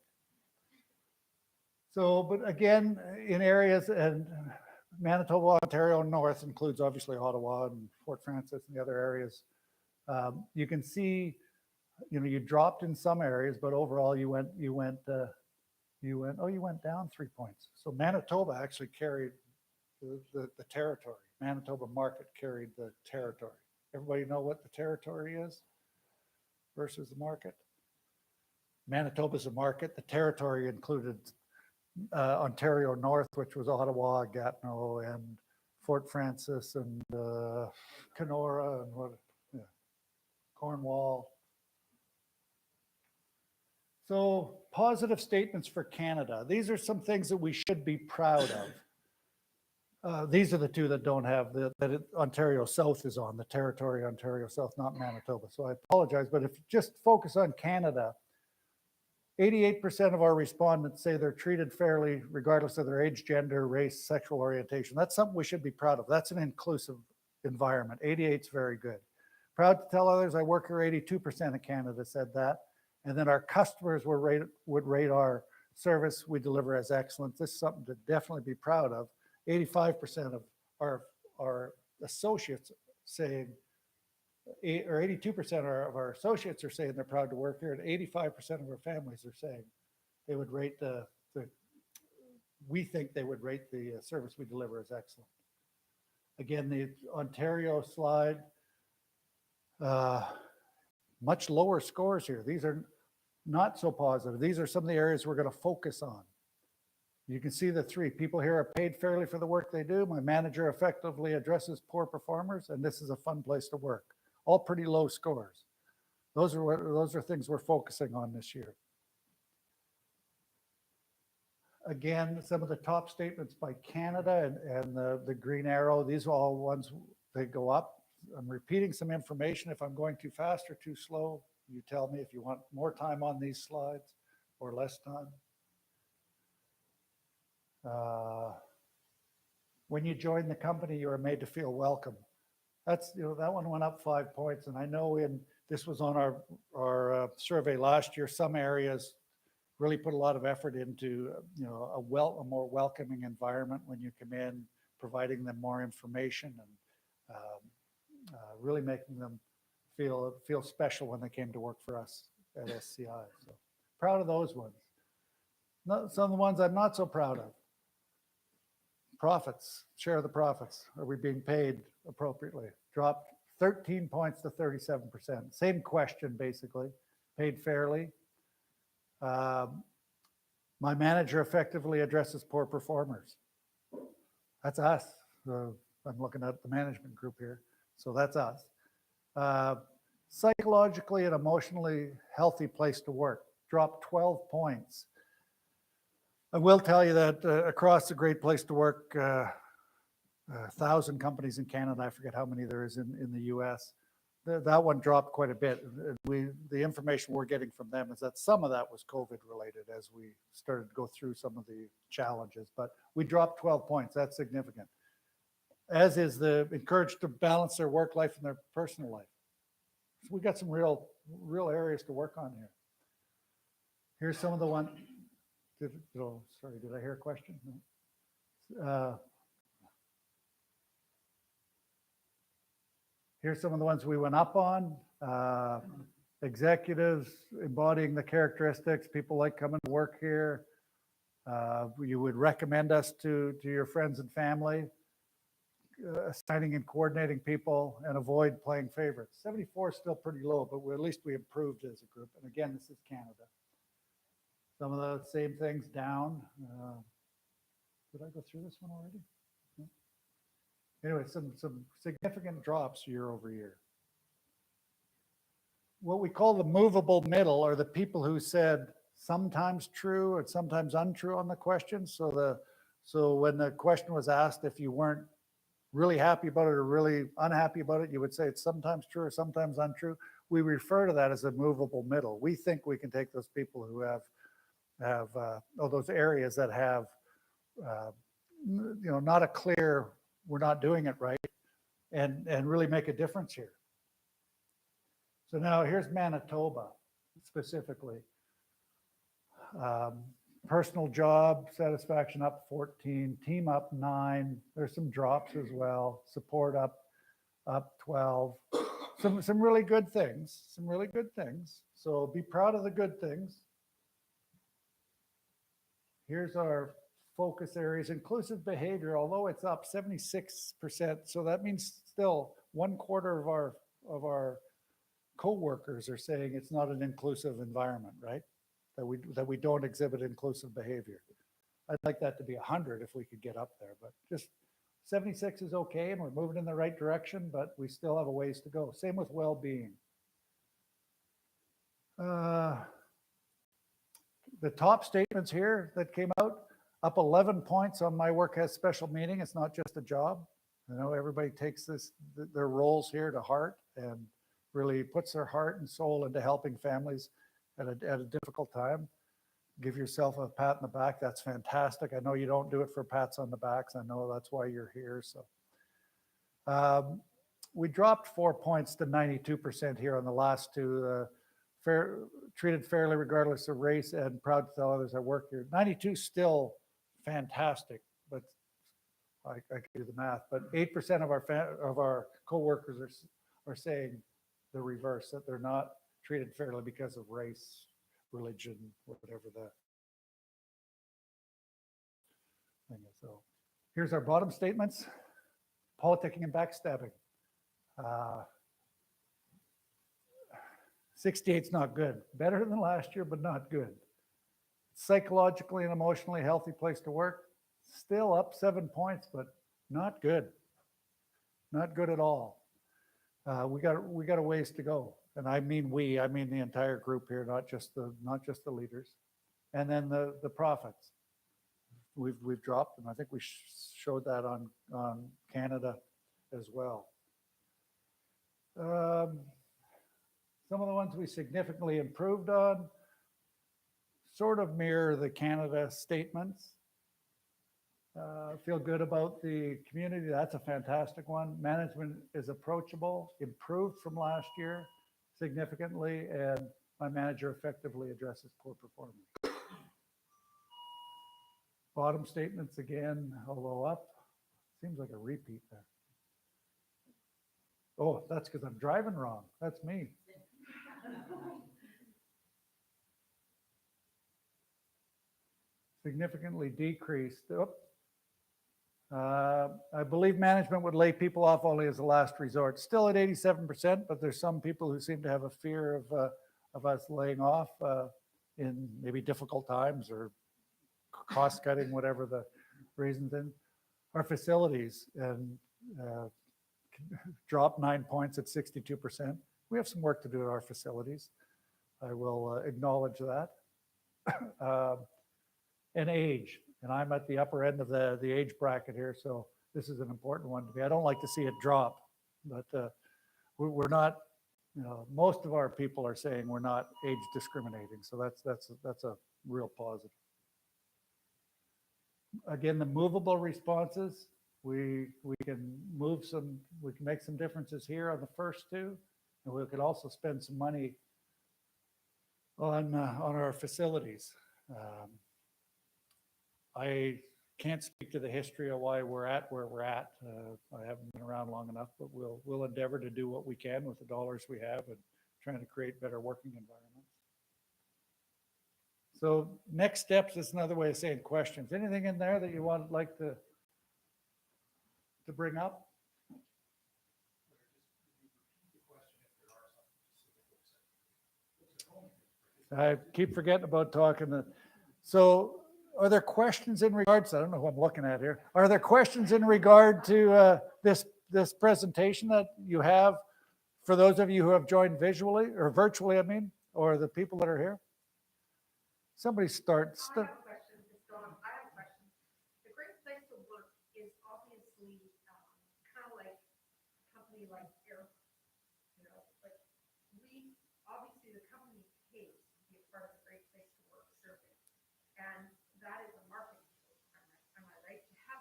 So, but again, in areas, and Manitoba, Ontario North includes obviously Ottawa and Fort Frances and the other areas. You can see, you dropped in some areas, but overall you went down 3 points. So Manitoba actually carried the territory. Manitoba market carried the territory. Everybody know what the territory is versus the market? Manitoba's a market. The territory included Ontario North, which was Ottawa, Gatineau, and Fort Francis and Kenora and what, yeah, Cornwall. So positive statements for Canada. These are some things that we should be proud of. These are the two that don't have Ontario South is on, the territory Ontario South, not Manitoba. So I apologize, but if you just focus on Canada, 88% of our respondents say they're treated fairly regardless of their age, gender, race, sexual orientation. That's something we should be proud of. That's an inclusive environment. 88 is very good. Proud to tell others I work here, 82% of Canada said that. And then our customers would rate our service we deliver as excellent. This is something to definitely be proud of. 85% of our associates saying, or 82% of our associates are saying they're proud to work here, and 85% of our families are saying they would rate we think they would rate the service we deliver as excellent. Again, the Ontario slide, much lower scores here. These are not so positive. These are some of the areas we're going to focus on. You can see the three. People here are paid fairly for the work they do. My manager effectively addresses poor performers, and this is a fun place to work. All pretty low scores. Those are things we're focusing on this year. Again, some of the top statements by Canada and the green arrow, these are all ones they go up. I'm repeating some information. If I'm going too fast or too slow, you tell me if you want more time on these slides or less time. When you join the company, you are made to feel welcome. That's, that one went up 5 points. And I know this was on our survey last year, some areas really put a lot of effort into, a more welcoming environment when you come in, providing them more information and really making them feel special when they came to work for us at SCI. So proud of those ones. Some of the ones I'm not so proud of. Profits, share of the profits. Are we being paid appropriately? Dropped 13 points to 37%. Same question, basically. Paid fairly. My manager effectively addresses poor performers. That's us. I'm looking at the management group here. So that's us. Psychologically and emotionally healthy place to work. Dropped 12 points. I will tell you that across the Great Place to Work, 1,000 companies in Canada, I forget how many there is in the US, that one dropped quite a bit. The information we're getting from them is that some of that was COVID related as we started to go through some of the challenges, but we dropped 12 points. That's significant. As is the encouraged to balance their work life and their personal life. So we got some real areas to work on here. Here's some of the one. Sorry, did I hear a question? No. Here's some of the ones we went up on. Executives embodying the characteristics. People like coming to work here. You would recommend us to your friends and family. Assigning and coordinating people and avoid playing favorites. 74 is still pretty low, but at least we improved as a group. And again, this is Canada. Some of the same things down. Did I go through this one already? No? Anyway, some significant drops year over year. What we call the movable middle are the people who said sometimes true and sometimes untrue on the question. So when the question was asked, if you weren't really happy about it or really unhappy about it, you would say it's sometimes true or sometimes untrue. We refer to that as a movable middle. We think we can take those people who have those areas that have, not a clear, we're not doing it right, and really make a difference here. So now here's Manitoba specifically. Personal job satisfaction up 14, team up 9. There's some drops as well. Support up 12. Some really good things. Some really good things. So be proud of the good things. Here's our focus areas. Inclusive behavior, although it's up 76%, so that means still 1/4 of our co-workers are saying it's not an inclusive environment, right? That we don't exhibit inclusive behavior. I'd like that to be 100 if we could get up there, but just 76 is okay, and we're moving in the right direction, but we still have a ways to go. Same with well-being. The top statements here that came out, up 11 points on my work has special meaning. It's not just a job. I know everybody takes their roles here to heart and really puts their heart and soul into helping families at a difficult time. Give yourself a pat in the back. That's fantastic. I know you don't do it for pats on the backs. I know that's why you're here. So we dropped 4 points to 92% here on the last two. Treated fairly regardless of race, and proud to tell others I work here. 92 still fantastic, but I can do the math. But 8% of our coworkers are saying the reverse, that they're not treated fairly because of race, religion, whatever the thing is. So here's our bottom statements: politicking and backstabbing. 68's not good. Better than last year, but not good. Psychologically and emotionally healthy place to work. Still up 7 points, but not good. Not good at all. We got a ways to go. And I mean I mean the entire group here, not just the leaders. And then the profits. We've dropped, and I think we showed that on Canada as well. Some of the ones we significantly improved on sort of mirror the Canada statements. Feel good about the community. That's a fantastic one. Management is approachable, improved from last year significantly, and my manager effectively addresses poor performance. Bottom statements again, although up, seems like a repeat there. Oh, that's because I'm driving wrong. That's me. Significantly decreased. I believe management would lay people off only as a last resort. Still at 87%, but there's some people who seem to have a fear of us laying off in maybe difficult times or cost cutting, whatever the reasons. In our facilities and dropped 9 points at 62%. We have some work to do at our facilities. I will acknowledge that. And age, and I'm at the upper end of the age bracket here, so this is an important one to me. I don't like to see it drop, but we're not, most of our people are saying we're not age discriminating, so that's a real positive. Again, the movable responses, we can make some differences here on the first two, and we could also spend some money on our facilities. I can't speak to the history of why we're at where we're at. I haven't been around long enough, but we'll endeavor to do what we can with the dollars we have and trying to create better working environments. So next steps is another way of saying questions. Anything in there that you would like to bring up? I keep forgetting about talking. So are there questions in regards, I don't know who I'm looking at here. Are there questions in regard to this presentation that you have for those of you who have joined visually or virtually, I mean, or the people that are here? Somebody start. I have a question. I have a question. The Great Place to Work is obviously kind of like a company like Air, like obviously the company pays to be a part of the Great Place to Work survey. And that is a marketing tool, am I right? To have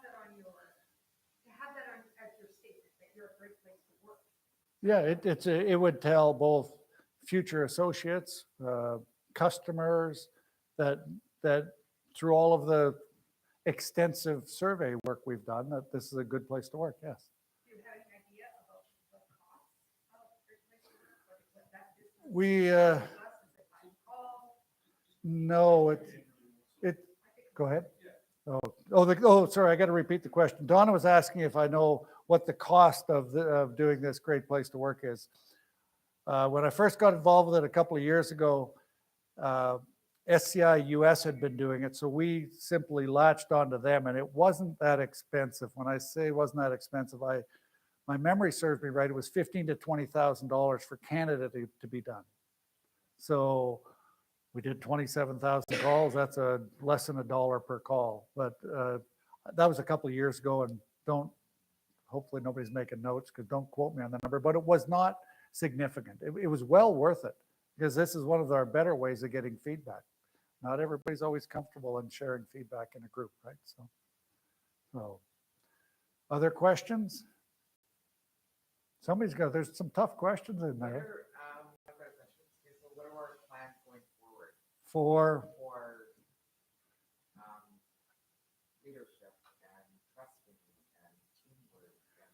that as your statement that you're a great place to work. Yeah, it would tell both future associates, customers, that through all of the extensive survey work we've done, that this is a good place to work, yes. Do you have any idea about the cost of Great Place to Work? Or what that business No, go ahead. Sorry, I got to repeat the question. Donna was asking if I know what the cost of doing this Great Place to Work is. When I first got involved with it a couple of years ago, SCI US had been doing it, so we simply latched onto them, and it wasn't that expensive. When I say it wasn't that expensive, my memory serves me right, it was $15,000 to $20,000 for Canada to be done. So we did 27,000 calls. That's less than $1 per call. But that was a couple of years ago, and hopefully nobody's making notes because don't quote me on the number, but it was not significant. It was well worth it because this is one of our better ways of getting feedback. Not everybody's always comfortable in sharing feedback in a group, right? So other questions? There's some tough questions in there. I've got a question. Okay, so what are our plans going forward For for leadership and trusting and teamwork and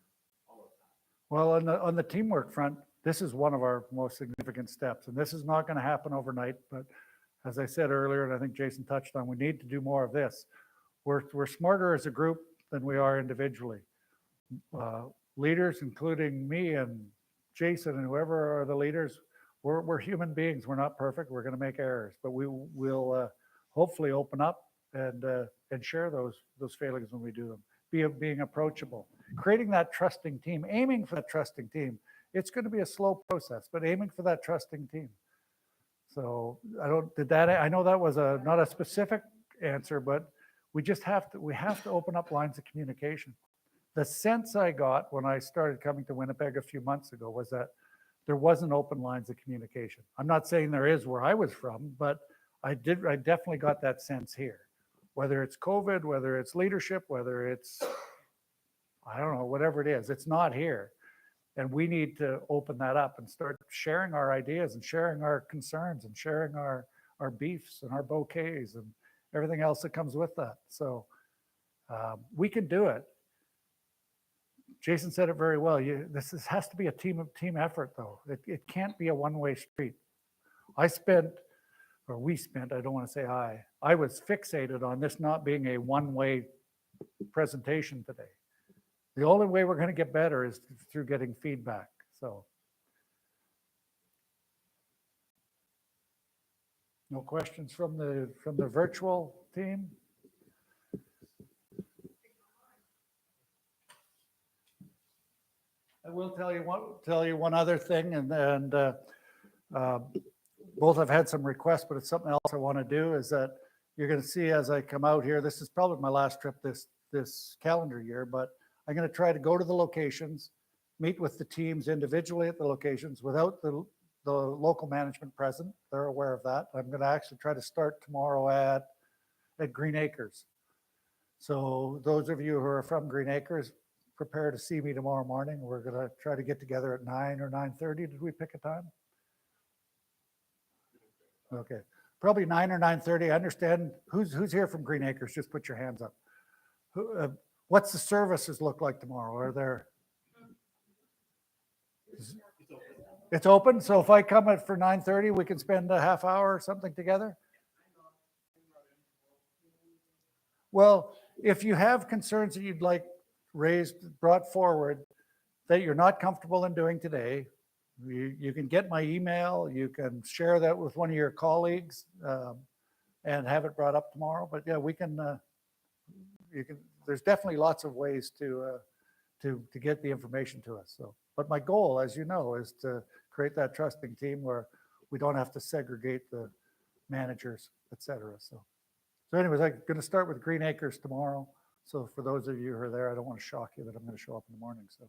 all of that? Well, on the teamwork front, this is one of our most significant steps, and this is not going to happen overnight. But as I said earlier, and I think Jason touched on, we need to do more of this. We're smarter as a group than we are individually. Leaders, including me and Jason and whoever are the leaders, we're human beings. We're not perfect. We're going to make errors, but we will hopefully open up and share those failings when we do them. Being approachable, creating that trusting team, aiming for that trusting team. It's going to be a slow process, but aiming for that trusting team. So I know that was not a specific answer, but we have to open up lines of communication. The sense I got when I started coming to Winnipeg a few months ago was that there wasn't open lines of communication. I'm not saying there is where I was from, but I definitely got that sense here. Whether it's COVID, whether it's leadership, whether it's, I don't know, whatever it is, it's not here. And we need to open that up and start sharing our ideas and sharing our concerns and sharing our beefs and our bouquets and everything else that comes with that. So we can do it. Jason said it very well. This has to be a team effort, though. It can't be a one-way street. We spent, I don't want to say I was fixated on this not being a one-way presentation today. The only way we're going to get better is through getting feedback. So, no questions from the virtual team? I will tell you one other thing, and both have had some requests, but it's something else I want to do. Is that you're going to see as I come out here. This is probably my last trip this calendar year, but I'm going to try to go to the locations, meet with the teams individually at the locations without the local management present. They're aware of that. I'm going to actually try to start tomorrow at Green Acres. So those of you who are from Green Acres, prepare to see me tomorrow morning. We're going to try to get together at 9 or 9:30. Did we pick a time? Okay, probably 9 or 9:30. I understand. Who's here from Green Acres? Just put your hands up. What's the services look like tomorrow? Are there? It's open. So if I come for 9:30, we can spend a half hour or something together. Well, if you have concerns that you'd like brought forward that you're not comfortable in doing today, you can get my email. You can share that with one of your colleagues and have it brought up tomorrow. But yeah, we can. There's definitely lots of ways to get the information to us. So, but my goal, as you know, is to create that trusting team where we don't have to segregate the managers, et cetera. So anyways, I'm going to start with Green Acres tomorrow. So for those of you who are there, I don't want to shock you that I'm going to show up in the morning. So.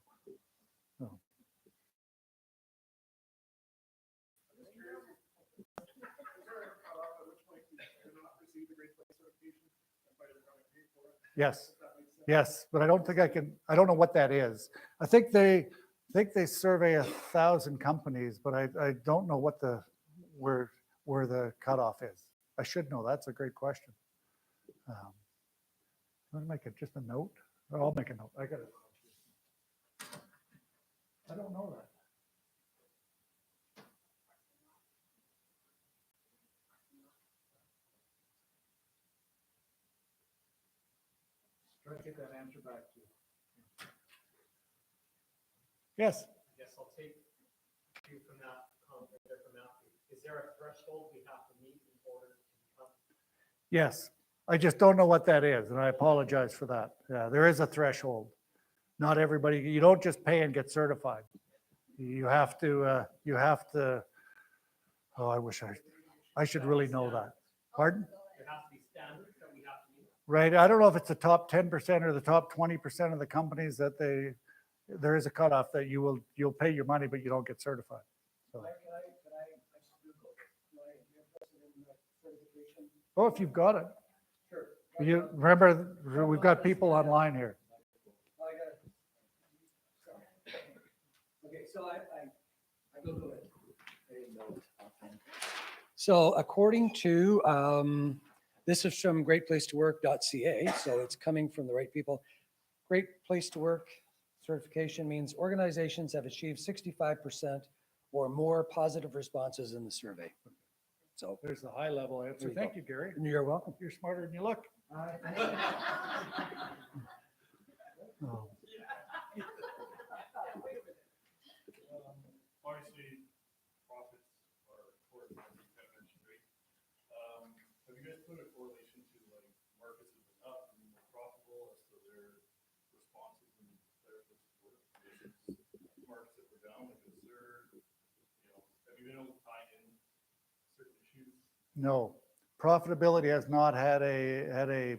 Yes, but I don't think I don't know what that is. I think they survey 1,000 companies, but I don't know what where the cutoff is. I should know. That's a great question. I'm going to make it just a note. I'll make a note. I got it. I don't know that. Try to get that answer back to you. Yes. Yes, I'll take you from that comment there from Matthew. Is there a threshold we have to meet in order to become Yes, I just don't know what that is, and I apologize for that. Yeah, there is a threshold. Not everybody, you don't just pay and get certified. You have to, oh, I should really know that. Pardon? Right, I don't know if it's the top 10% or the top 20% of the companies that there is a cutoff that you'll pay your money, but you don't get certified. So, oh, if you've got it. You remember, we've got people online here. Okay, so So according to, this is from greatplacetowork.ca, so it's coming from the right people. Great Place to Work certification means organizations have achieved 65% or more positive responses in the survey. So There's the high level answer. There you Thank go. you, Gary. you're welcome. You're smarter than you look. Oh. Obviously, profits are important, as you kind of mentioned, right? Have you guys put a correlation to like markets that have been up and more profitable as to their responses and their support versus markets that were down? Like, is there, have you been able to tie in certain issues? No, profitability has not had any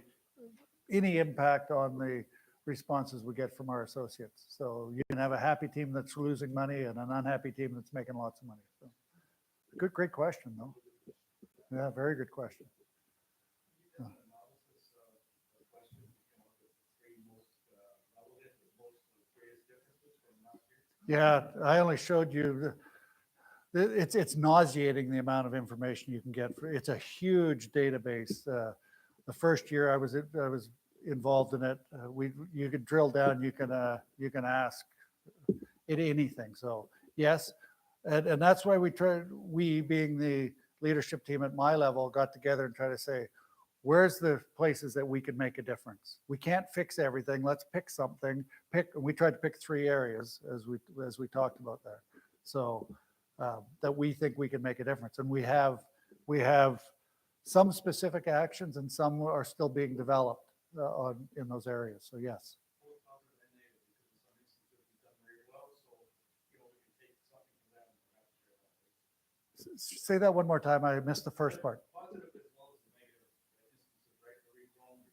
impact on the responses we get from our associates. So you can have a happy team that's losing money and an unhappy team that's making lots of money. So, great question, though. Yeah, very good question. Yeah, I only showed you, it's nauseating the amount of information you can get. It's a huge database. The first year I was involved in it, you could drill down, you can ask it anything. So yes, and that's why we being the leadership team at my level got together and try to say, where's the places that we can make a difference? We can't fix everything. Let's pick something. We tried to pick 3 areas as we talked about there. So that we think we can make a difference, and we have some specific actions, and some are still being developed in those areas. So yes. Say that one more time. I missed the first part. Positive as well as the negative instances, right? Where we've grown, we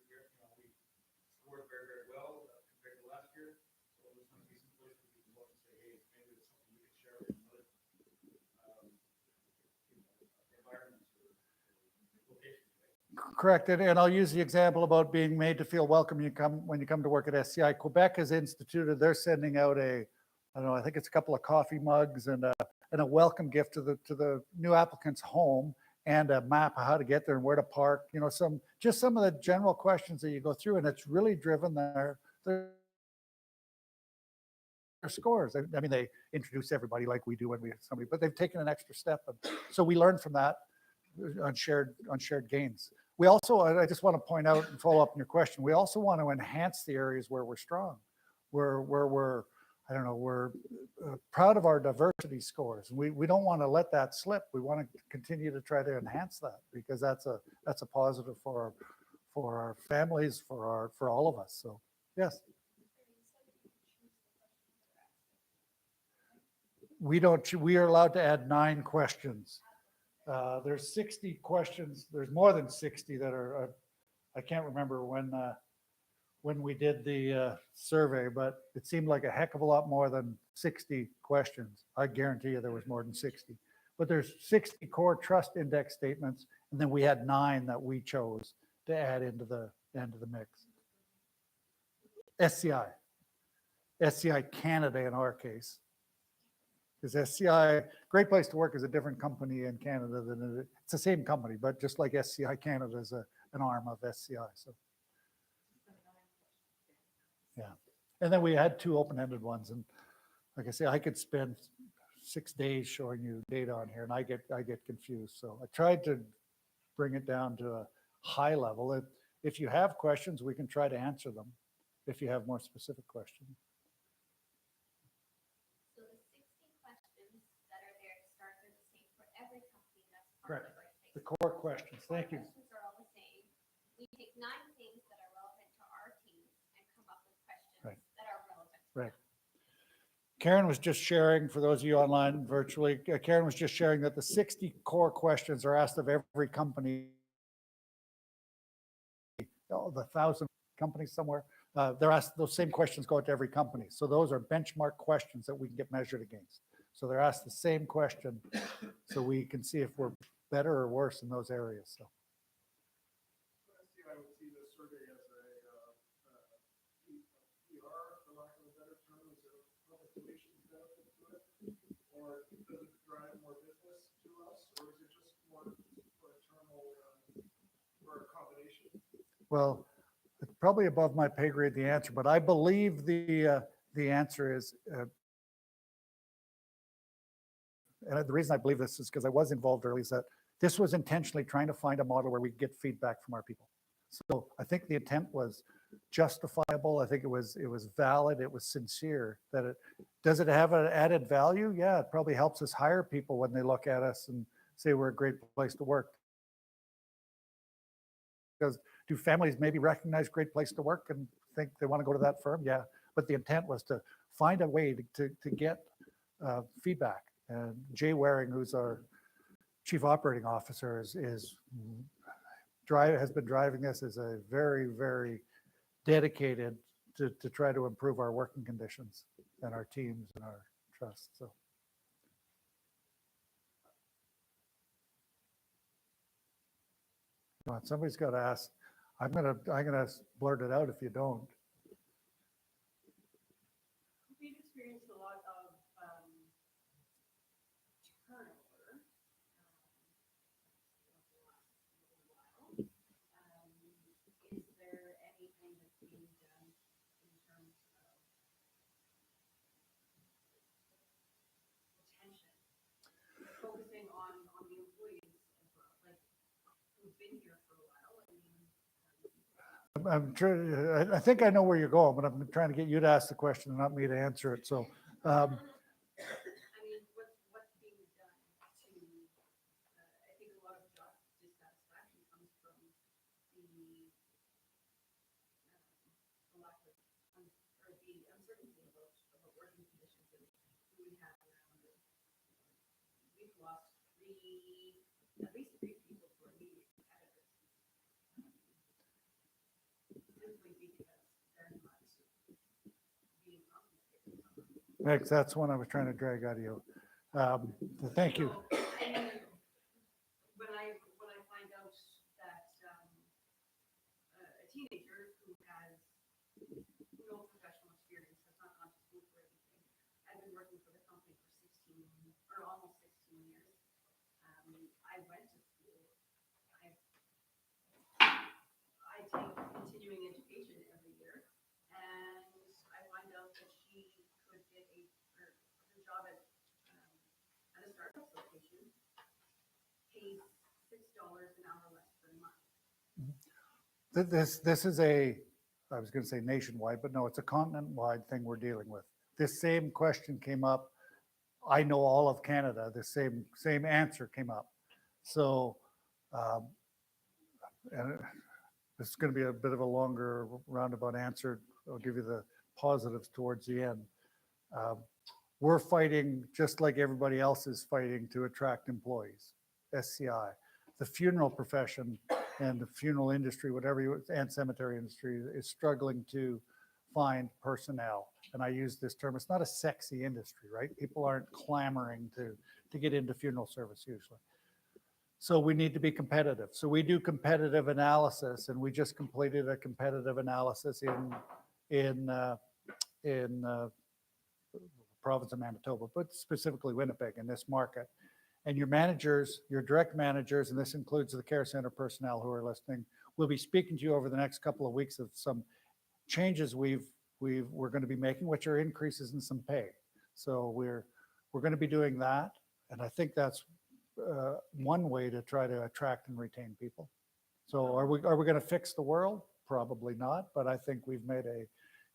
scored very, very well compared to last year. So there's going to be some places we can look and say, hey, maybe it's something we can share with another environments or locations, right? Correct. And I'll use the example about being made to feel welcome when you come to work at SCI. Quebec has instituted, they're sending out I don't know, I think it's a couple of coffee mugs and a welcome gift to the new applicant's home, and a map of how to get there and where to park, some of the general questions that you go through, and it's really driven their scores. I mean, they introduce everybody like we do when we have somebody, but they've taken an extra step. And so we learn from that on shared gains. We also, I just want to point out and follow up on your question, we also want to enhance the areas where we're strong, where we're proud of our diversity scores. And we don't want to let that slip. We want to continue to try to enhance that, because that's a positive for our families, for all of us. So yes. We are allowed to add 9 questions. There's 60 questions. There's more than 60 that are, I can't remember when we did the survey, but it seemed like a heck of a lot more than 60 questions. I guarantee you there was more than 60. But there's 60 core trust index statements, and then we had 9 that we chose to add into the mix. SCI Canada in our case. Because SCI, Great Place to Work, is a different company in Canada than it's the same company, but just like SCI Canada is an arm of SCI. So yeah, and then we had 2 open-ended ones, and like I say, I could spend 6 days showing you data on here, and I get confused. So I tried to bring it down to a high level. If you have questions, we can try to answer them. If you have more specific questions. So the 60 questions that are there to start are the same for every company that's part Correct. of Great Place The to core Work. questions. Core Thank you. Questions are all the same. pick 9 things that are relevant to our team and come up with questions Right. that are relevant to Right. them. Karen was just sharing, for those of you online virtually, Karen was just sharing that the 60 core questions are asked of every company. The 1,000 companies somewhere, they're asked, those same questions go out to every company. So those are benchmark questions that we can get measured against. So they're asked the same question, so we can see if we're better or worse in those areas. So I would see this survey as PR, for lack of a better term, is there a public relations benefit to it? Or does it drive more business to us, or is it just more for internal, or a combination? well, it's probably above my pay grade, the answer, but I believe the answer is, and the reason I believe this is because I was involved early, is that this was intentionally trying to find a model where we get feedback from our people. So I think the intent was justifiable. I think it was valid. It was sincere. That it does it have an added value? Yeah, it probably helps us hire people when they look at us and say we're a great place to work. Because do families maybe recognize great place to work and think they want to go to that firm? Yeah, but the intent was to find a way to get feedback. And Jay Waring, who's our chief operating officer, has been driving this as a very, very dedicated to try to improve our working conditions and our teams and our trust. So. Come on, somebody's got to ask. I'm gonna blurt it out if you don't. We've experienced a lot of turnover in the last little while. Is there anything that's being done in terms of retention, focusing on the employees as well, like who've been here for a while? I mean, I'm trying. I think I know where you're going, but I'm trying to get you to ask the question and not me to answer it. So. I mean, what's being done to, I think a lot of job dissatisfaction comes from the lack of, or the uncertainty about working conditions that we have around it. We've lost at least three people to our immediate competitors. Simply because they're not being compensated. Next, that's one I was trying to drag out of you. Thank you. So, I mean, when I find out that a teenager who has no professional experience, has not gone to school for anything, I've been working for the company for 16 or almost 16 years. I went to school. I take continuing education every year, and I find out that she could get her job at a startup location pays $6 an hour less per month. This is I was going to say nationwide, but no, it's a continent-wide thing we're dealing with. This same question came up. I know all of Canada. The same answer came up. So, and this is going to be a bit of a longer roundabout answer. I'll give you the positives towards the end. We're fighting just like everybody else is fighting to attract employees. SCI, the funeral profession and the funeral industry, and cemetery industry is struggling to find personnel. And I use this term, it's not a sexy industry, right? People aren't clamoring to get into funeral service usually. So we need to be competitive. So we do competitive analysis, and we just completed a competitive analysis in province of Manitoba, but specifically Winnipeg in this market. And your managers, your direct managers, and this includes the care center personnel who are listening, will be speaking to you over the next couple of weeks of some changes we're going to be making, which are increases in some pay. So we're going to be doing that, and I think that's one way to try to attract and retain people. So are we going to fix the world? Probably not, but I think we've made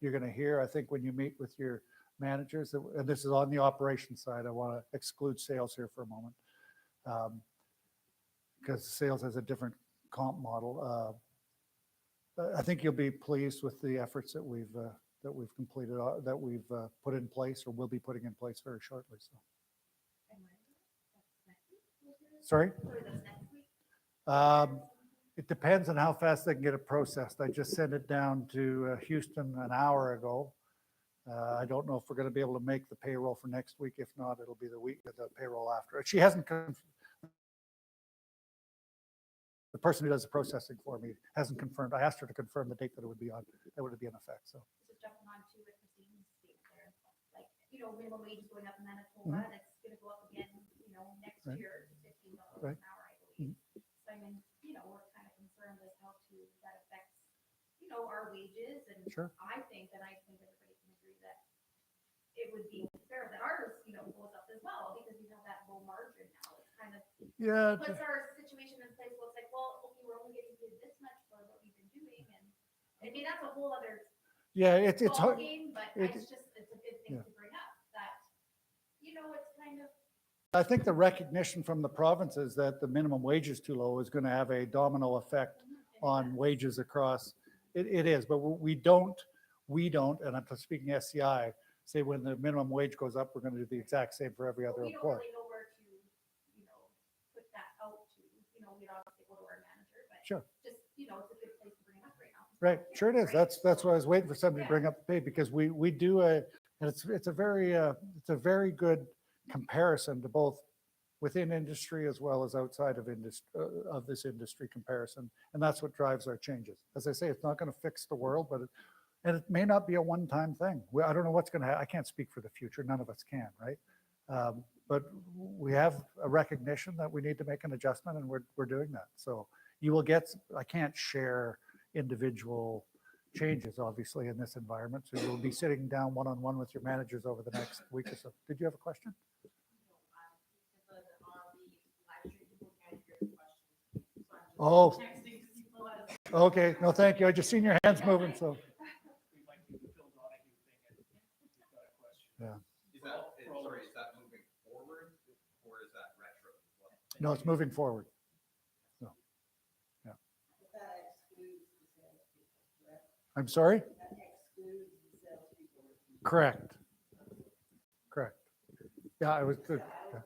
you're going to hear, I think when you meet with your managers, and this is on the operations side, I want to exclude sales here for a moment, because sales has a different comp model. I think you'll be pleased with the efforts that we've completed, that we've put in place or will be putting in place very shortly. So, sorry? It depends on how fast they can get it processed. I just sent it down to Houston an hour ago. I don't know if we're going to be able to make the payroll for next week. If not, it'll be the week of the payroll after. She hasn't the person who does the processing for me hasn't confirmed. I asked her to confirm the date that it would be on, that would be in effect. So. Just jumping on to what Christine's stated there, like, minimum wage is going up in Manitoba, and it's gonna go up again, next Right. year to $15 Right. an hour, I believe. So I mean, we're kind of concerned as how to, that affects, our wages, and Sure. I think everybody can agree that it would be fair that ours, goes up as well, because we have that low margin now. It's kind of Yeah. puts our situation in place where it's like, well, okay, we're only getting paid this much for what we've been doing, and I mean, that's a whole other Yeah. It's ball hard. game, but it- it's a good thing yeah. to bring up, that, it's kind of. I think the recognition from the provinces that the minimum wage is too low is going to have a domino effect on wages across. It is, but we don't, and I'm speaking SCI, say when the minimum wage goes up, we're going to do the exact same for every other We don't employee. really know where to, put that out to, we'd obviously go to our manager, but Sure. just, it's a good place to bring it up right now. Right, sure it is. That's why I was waiting for somebody to bring up the pay, because we do and it's a very good comparison to both within industry as well as outside of of this industry comparison. And that's what drives our changes. As I say, it's not going to fix the world, but it may not be a one-time thing. I don't know what's going to happen. I can't speak for the future. None of us can, right? But we have a recognition that we need to make an adjustment, and we're doing that. So you will get, I can't share individual changes, obviously, in this environment. So you'll be sitting down one-on-one with your managers over the next week or so. Did you have a question? Oh, okay. No, thank you. I just seen your hands moving, so. We might do the Phil Donahue thing and you've got a question. Yeah. Is that moving forward or is that retro as well? No, it's moving forward. So, yeah. I'm sorry? Correct. Correct. Yeah, I was good. Yeah.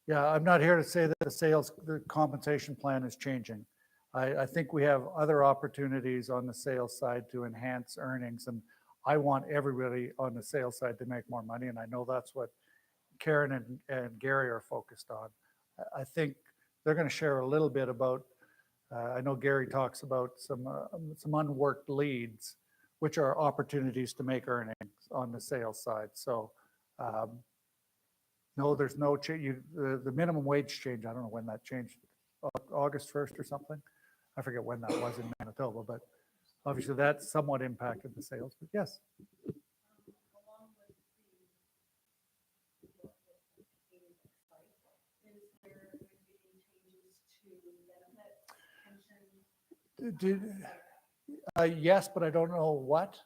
Yeah, I'm not here to say that the compensation plan is changing. I think we have other opportunities on the sales side to enhance earnings, and I want everybody on the sales side to make more money, and I know that's what Karen and Gary are focused on. I think they're going to share a little bit about, I know Gary talks about some unworked leads, which are opportunities to make earnings on the sales side. So no, there's no change. The minimum wage change, I don't know when that changed, August 1st or something. I forget when that was in Manitoba, but obviously that somewhat impacted the sales. But yes. Yes, but I don't know what.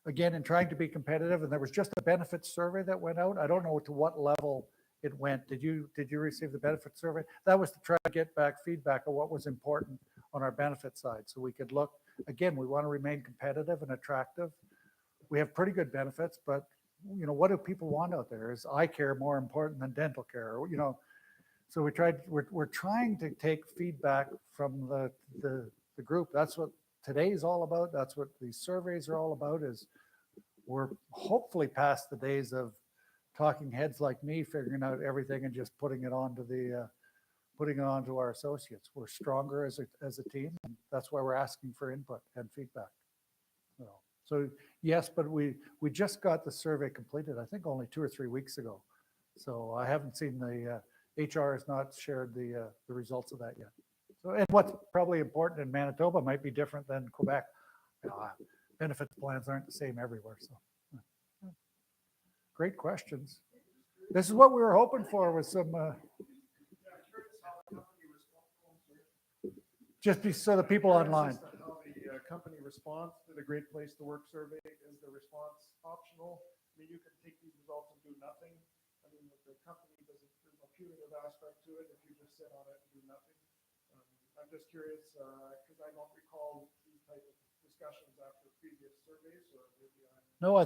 Again, in trying to be competitive, and there was just a benefits survey that went out. I don't know to what level it went. Did you receive the benefits survey? That was to try to get back feedback on what was important on our benefit side, so we could look. Again, we want to remain competitive and attractive. We have pretty good benefits, but what do people want out there? Is eye care more important than dental care? So we're trying to take feedback from the group. That's what today's all about. That's what these surveys are all about. Is we're hopefully past the days of talking heads like me figuring out everything and just putting it onto our associates. We're stronger as a team, and that's why we're asking for input and feedback. So yes, but we just got the survey completed, I think only 2 or 3 weeks ago. So I haven't seen HR has not shared the results of that yet. So, and what's probably important in Manitoba might be different than Quebec. Benefits plans aren't the same everywhere. So great questions. This is what we were hoping for with some, just so the people online. How the company response to the Great Place to Work survey? Is the response optional? I mean, you can take these results and do nothing. I mean, the company doesn't, there's no punitive aspect to it if you just sit on it and do nothing. I'm just curious, because I don't recall these type of discussions after previous surveys, or maybe I'm. No,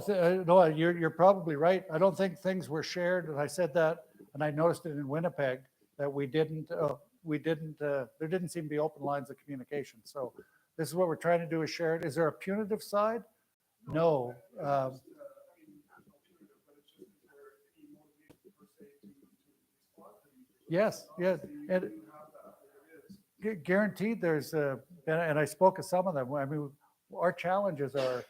no, you're probably right. I don't think things were shared, and I said that, and I noticed it in Winnipeg, that we didn't, there didn't seem to be open lines of communication. So this is what we're trying to do, is share it. Is there a punitive side? No. I mean, not punitive, but it's just, is there any motivation per se to respond to these? Yes, yes. Obviously, And you have that, but there is. guaranteed there's and I spoke to some of them. I mean, our challenges are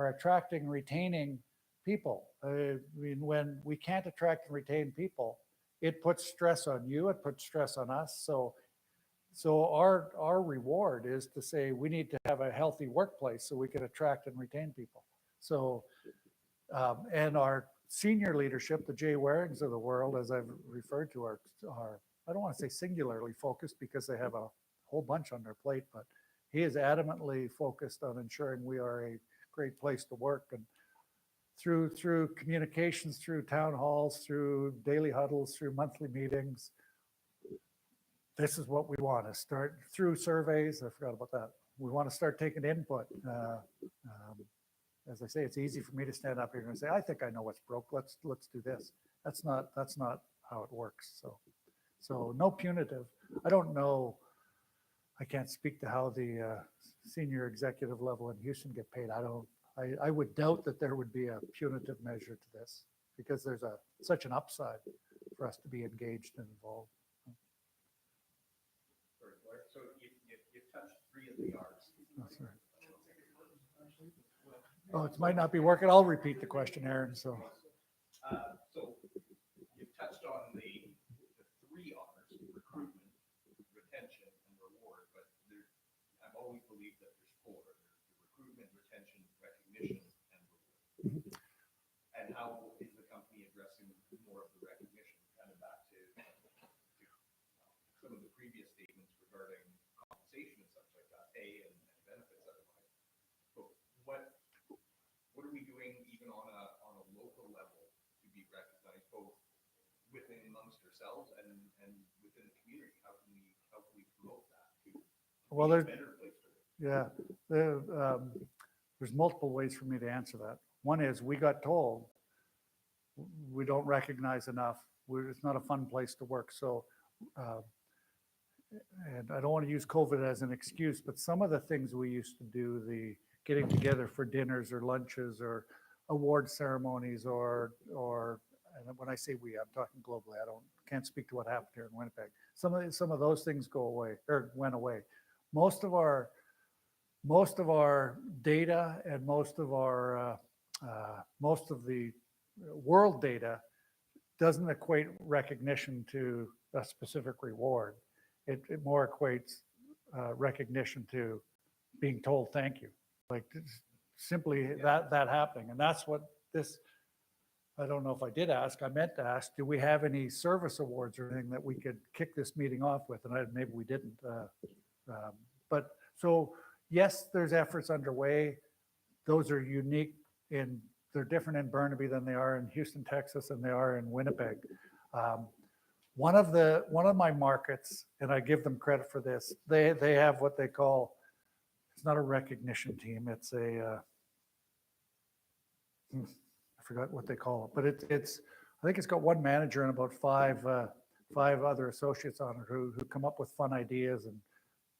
attracting and retaining people. I mean, when we can't attract and retain people, it puts stress on you, it puts stress on us. So our reward is to say we need to have a healthy workplace so we can attract and retain people. So and our senior leadership, the Jay Warings of the world, as I've referred to, are I don't want to say singularly focused because they have a whole bunch on their plate, but he is adamantly focused on ensuring we are a great place to work. And through communications, through town halls, through daily huddles, through monthly meetings, this is what we want to start through surveys. I forgot about that. We want to start taking input. As I say, it's easy for me to stand up here and say, I think I know what's broke. Let's do this. That's not how it works. So no punitive. I don't know. I can't speak to how the senior executive level in Houston get paid. I would doubt that there would be a punitive measure to this because there's such an upside for us to be engaged and involved. Sorry, Blair. So you've touched 3 of the R's. Oh, sorry. Oh, it might not be working. I'll repeat the question, Aaron. So So you've touched on the 3 R's: recruitment, retention, and reward. But I've always believed that there's 4. There's the recruitment, retention, recognition, and reward. And how is the company addressing more of the recognition? Kind of back to some of the previous statements regarding compensation and such like that, pay and benefits otherwise. But what are we doing even on a local level to be recognized both within amongst ourselves and within the community? How can we promote that to well, be a better place to live? yeah, there's multiple ways for me to answer that. One is we got told we don't recognize enough. It's not a fun place to work. So, and I don't want to use COVID as an excuse, but some of the things we used to do, the getting together for dinners or lunches or award ceremonies or and when I say we, I'm talking globally. Can't speak to what happened here in Winnipeg. Some of those things go away or went away. Most of our data and most of the world data doesn't equate recognition to a specific reward. It more equates recognition to being told thank you, like simply that happening. And that's what this, I don't know if I did ask, I meant to ask, do we have any service awards or anything that we could kick this meeting off with? And maybe we didn't. But so yes, there's efforts underway. Those are unique they're different in Burnaby than they are in Houston, Texas, and they are in Winnipeg. One of my markets, and I give them credit for this, they have what they call, it's not a recognition team, it's a, I forgot what they call it, but it's I think it's got 1 manager and about 5 other associates on it who come up with fun ideas and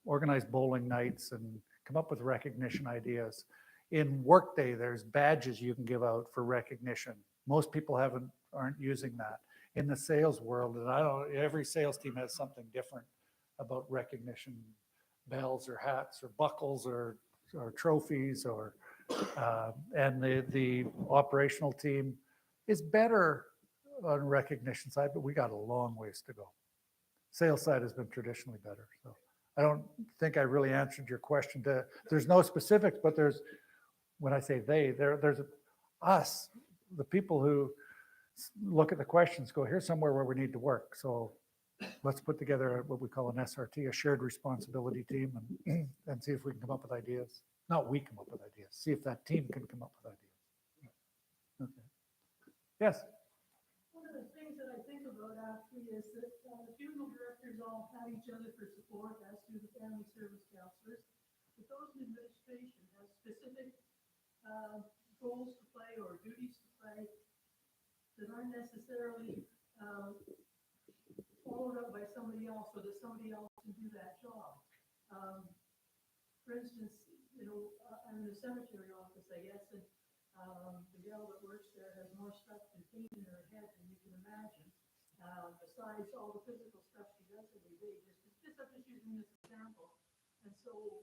organize bowling nights and come up with recognition ideas. In Workday, there's badges you can give out for recognition. Most people aren't using that. In the sales world, and every sales team has something different about recognition, bells or hats or buckles or trophies and the operational team is better on recognition side, but we got a long ways to go. Sales side has been traditionally better. So I don't think I really answered your question. There's no specifics, but when I say there's us, the people who look at the questions, go, here's somewhere where we need to work. So let's put together what we call an SRT, a shared responsibility team, and see if we can come up with ideas. not we come up with ideas, see if that team can come up with ideas. Okay. Yes, One of the things that I think about actually is that the funeral directors all have each other for support, as do the family service counselors. But those in administration have specific roles to play or duties to play that aren't necessarily followed up by somebody else, so that somebody else can do that job. For instance, I'm in the cemetery office, I guess, and the gal that works there has more stuff contained in her head than you can imagine. Besides all the physical stuff she does every day, I'm just using this example. And so,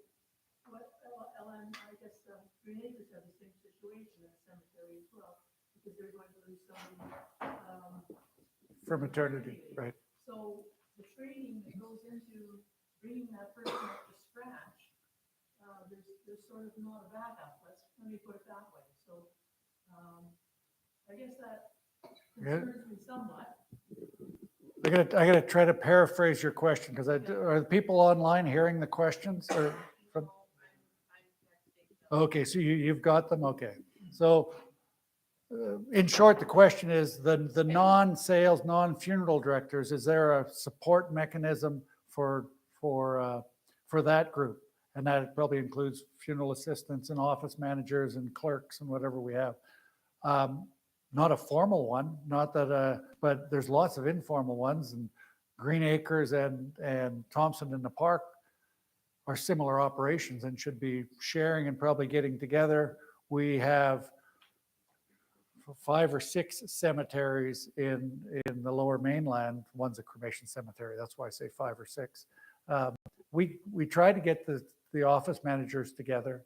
what Ellen, I guess, Green Acres have the same situation in the cemetery as well, because they're going to lose somebody. for maternity, right? So the training that goes into bringing that person up to scratch, there's sort of not a backup. Let me put it that way. So I guess that concerns me somewhat. I gotta try to paraphrase your question, because are the people online hearing the questions or from? Okay, so you've got them, okay. So in short, the question is the non-sales, non-funeral directors, is there a support mechanism for that group? And that probably includes funeral assistants and office managers and clerks and whatever we have. Not a formal one, not that, but there's lots of informal ones, and Green Acres and Thompson in the Park are similar operations and should be sharing and probably getting together. We have 5 or 6 cemeteries in the Lower Mainland. One's a cremation cemetery. That's why I say 5 or 6. We try to get the office managers together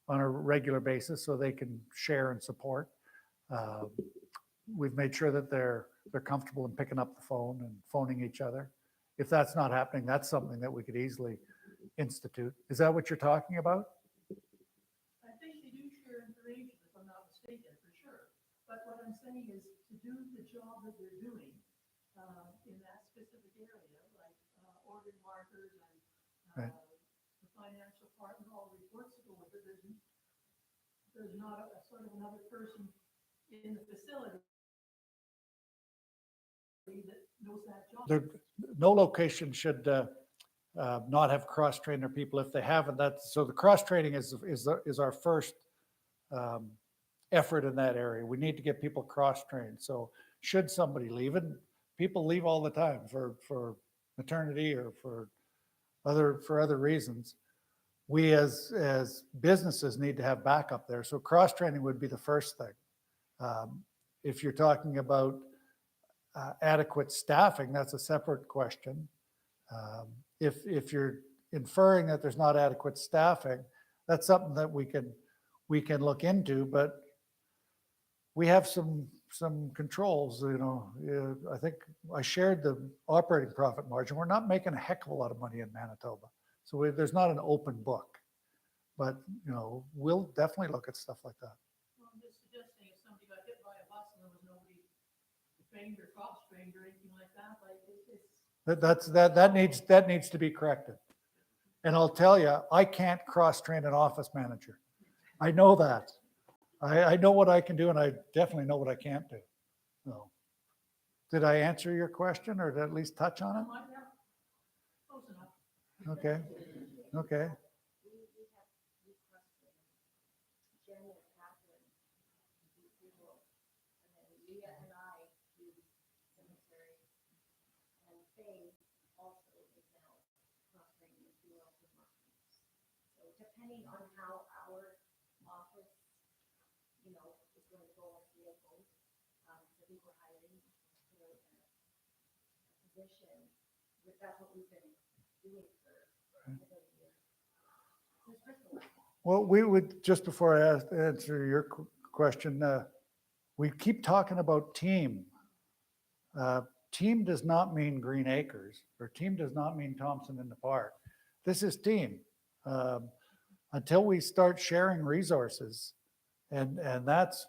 on a regular basis so they can share and support. We've made sure that they're comfortable in picking up the phone and phoning each other. If that's not happening, that's something that we could easily institute. Is that what you're talking about? I think they do share information, if I'm not mistaken, for sure. But what I'm saying is to do the job that they're doing in that specific area, like organ markers and Right. the financial part and all the reports that go with it, there's not a sort of another person in the facility that knows that job. No location should not have cross-trained their people. If they haven't, so the cross-training is our first effort in that area. We need to get people cross-trained. So should somebody leave, and people leave all the time for maternity or for other reasons, we as businesses need to have backup there. So cross-training would be the first thing. If you're talking about adequate staffing, that's a separate question. If you're inferring that there's not adequate staffing, that's something that we can look into, but we have some controls. I think I shared the operating profit margin. We're not making a heck of a lot of money in Manitoba, so there's not an open book, but we'll definitely look at stuff like that. Well, I'm just suggesting if somebody got hit by a bus and there was nobody trained or cross-trained or anything like that, like it's. That needs to be corrected. And I'll tell you, I can't cross-train an office manager. I know that. I know what I can do, and I definitely know what I can't do. So, did I answer your question, or did I at least touch on it? Yeah, close enough. Okay. Okay. We requested Jen and Catherine do funeral, and then Leah and I do cemetery, and Faye also is now cross-training the funeral and markers. So depending on how our office, is going to go with vehicles, I think we're hiring for a position, that's what we've been doing for a year. Since Crystal. Well, we would, just before I answer your question, we keep talking about team. Team does not mean Green Acres, or team does not mean Thompson in the Park. This is team. Until we start sharing resources, and that's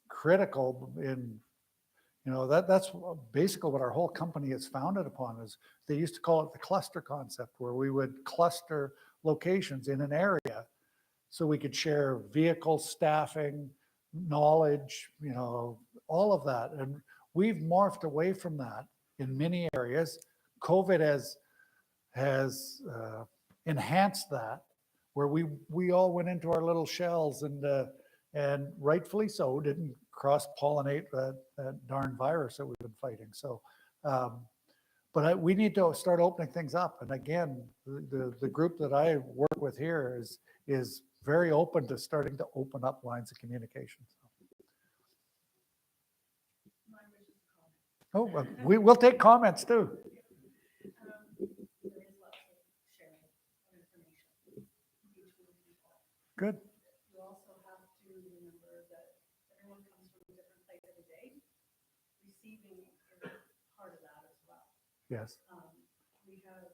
critical in, that's basically what our whole company is founded upon. Is they used to call it the cluster concept, where we would cluster locations in an area so we could share vehicle staffing, knowledge, all of that. And we've morphed away from that in many areas. COVID has enhanced that, where we all went into our little shells and rightfully so didn't cross-pollinate that darn virus that we've been fighting. So, but we need to start opening things up. And again, the group that I work with here is very open to starting to open up lines of communication. Oh, well, we'll take comments too. There is lots of sharing of information between people. Good. You also have to remember that everyone comes from a different place every day. Receiving is part of that as well. Yes. We have,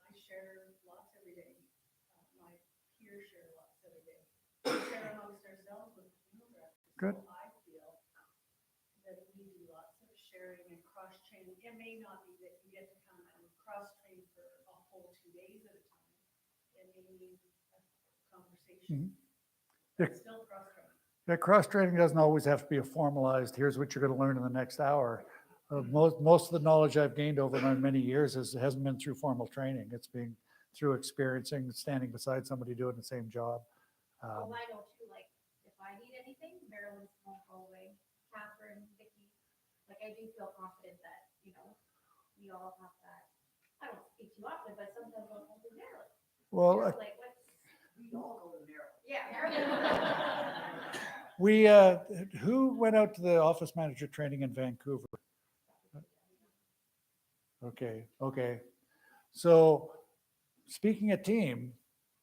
I share lots every day. My peers share lots every day. We share amongst ourselves with the field directors. Good. So I feel that we do lots of sharing and cross-training. It may not be that you get to come and cross-train for a whole 2 days at a time. It may mean a conversation. Yeah. It's still cross-training. Yeah, cross-training doesn't always have to be a formalized, here's what you're going to learn in the next hour. Most of the knowledge I've gained over my many years hasn't been through formal training. It's been through experiencing, standing beside somebody doing the same job. Well, I know too, like, if I need anything, Marilyn's won't go away, Catherine, Vicky, like, I do feel confident that, we all have that. I don't speak too often, but sometimes I'll go to Marilyn. Well, Like, what's, We all go to Maryland. yeah, Marilyn. who went out to the office manager training in Vancouver? Okay. So speaking of team,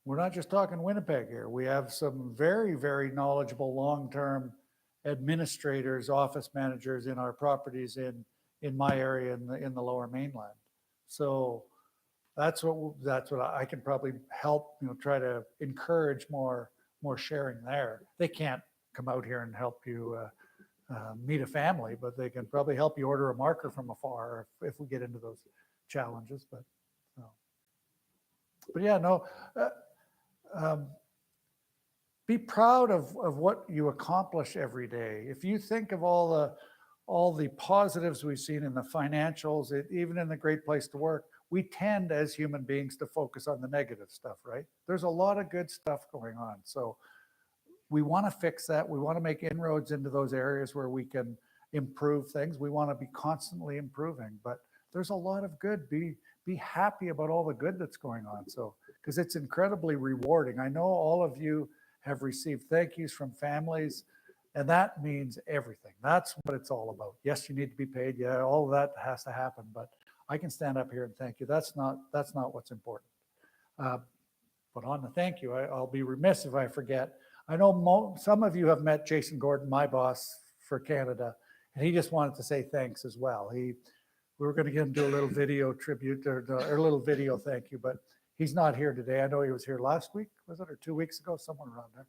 we're not just talking Winnipeg here. We have some very, very knowledgeable long-term administrators, office managers in our properties in my area in the Lower Mainland. So that's what I can probably help, try to encourage more sharing there. They can't come out here and help you meet a family, but they can probably help you order a marker from afar if we get into those challenges. But yeah, no. Be proud of what you accomplish every day. If you think of all the positives we've seen in the financials, even in the Great Place to Work, we tend as human beings to focus on the negative stuff, right? There's a lot of good stuff going on. So we want to fix that. We want to make inroads into those areas where we can improve things. We want to be constantly improving, but there's a lot of good. Be happy about all the good that's going on. So, because it's incredibly rewarding. I know all of you have received thank yous from families, and that means everything. That's what it's all about. Yes, you need to be paid. Yeah, all of that has to happen, but I can stand up here and thank you. That's not what's important. But on the thank you, I'll be remiss if I forget. I know some of you have met Jason Gordon, my boss for Canada, and he just wanted to say thanks as well. We were going to get him to do a little video tribute or a little video thank you, but he's not here today. I know he was here last week, was it, or 2 weeks ago, somewhere around there.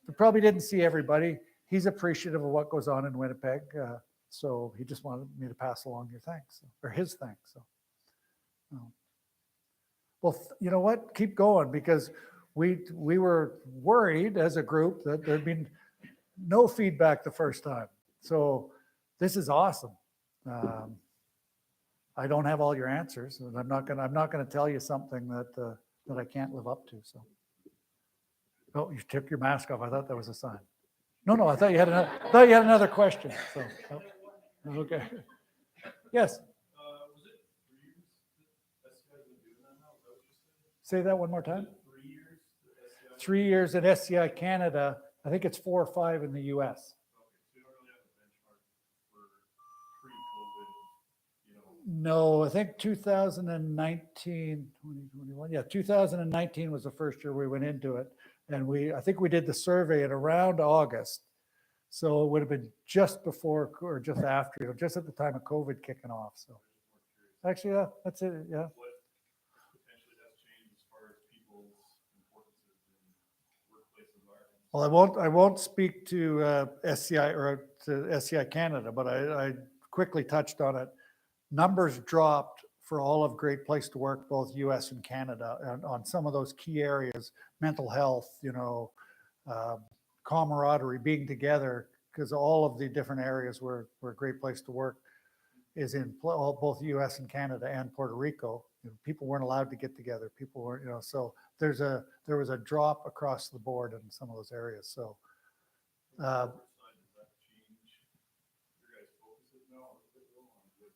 But probably didn't see everybody. He's appreciative of what goes on in Winnipeg. So he just wanted me to pass along your thanks, or his thanks. So, well, you know what? Keep going, because we were worried as a group that there'd been no feedback the first time. So this is awesome. I don't have all your answers, and I'm not gonna tell you something that I can't live up to. So, oh, you took your mask off. I thought that was a sign. No, I thought you had another question. So, okay. Yes. Was it 3 years that SCI's been doing that now? Is that what you said? Say that one more time. 3 years? that SCI 3 years at SCI Canada. I think it's 4 or 5 in the US. Okay, so you don't really have a benchmark for pre-COVID, No, I think 2019, 2021. Yeah, 2019 was the first year we went into it. And I think we did the survey at around August. So it would have been just before or just after, just at the time of COVID kicking off. So actually, yeah, that's it. Yeah. what potentially has changed as far as people's importances in workplace environments? Well, I won't speak to SCI or to SCI Canada, but I quickly touched on it. Numbers dropped for all of Great Place to Work, both US and Canada, on some of those key areas, mental health, camaraderie, being together, because all of the different areas where Great Place to Work is in both US and Canada and Puerto Rico, people weren't allowed to get together. People weren't, so there was a drop across the board in some of those areas. So Side, does that change your guys' focuses now a little bit though on with,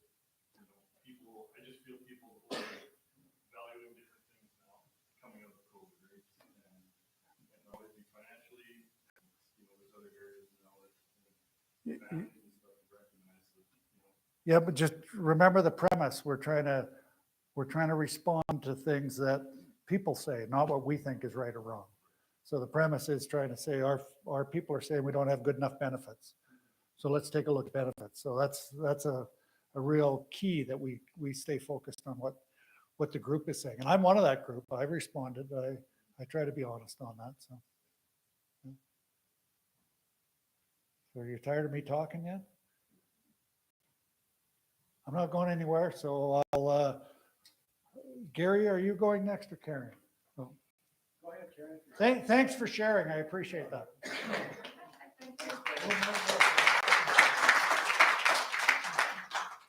people, I just feel people are valuing different things now coming out of COVID, right? And obviously financially, there's other areas now that families and stuff recognize that, yeah, but just remember the premise. We're trying to respond to things that people say, not what we think is right or wrong. So the premise is trying to say our people are saying we don't have good enough benefits. So let's take a look at benefits. So that's a real key that we stay focused on what the group is saying. And I'm one of that group. I've responded. I try to be honest on that. So, yeah. So are you tired of me talking yet? I'm not going anywhere. So Gary, are you going next or Karen? Oh. Go ahead, Karen. Thanks for sharing. I appreciate that.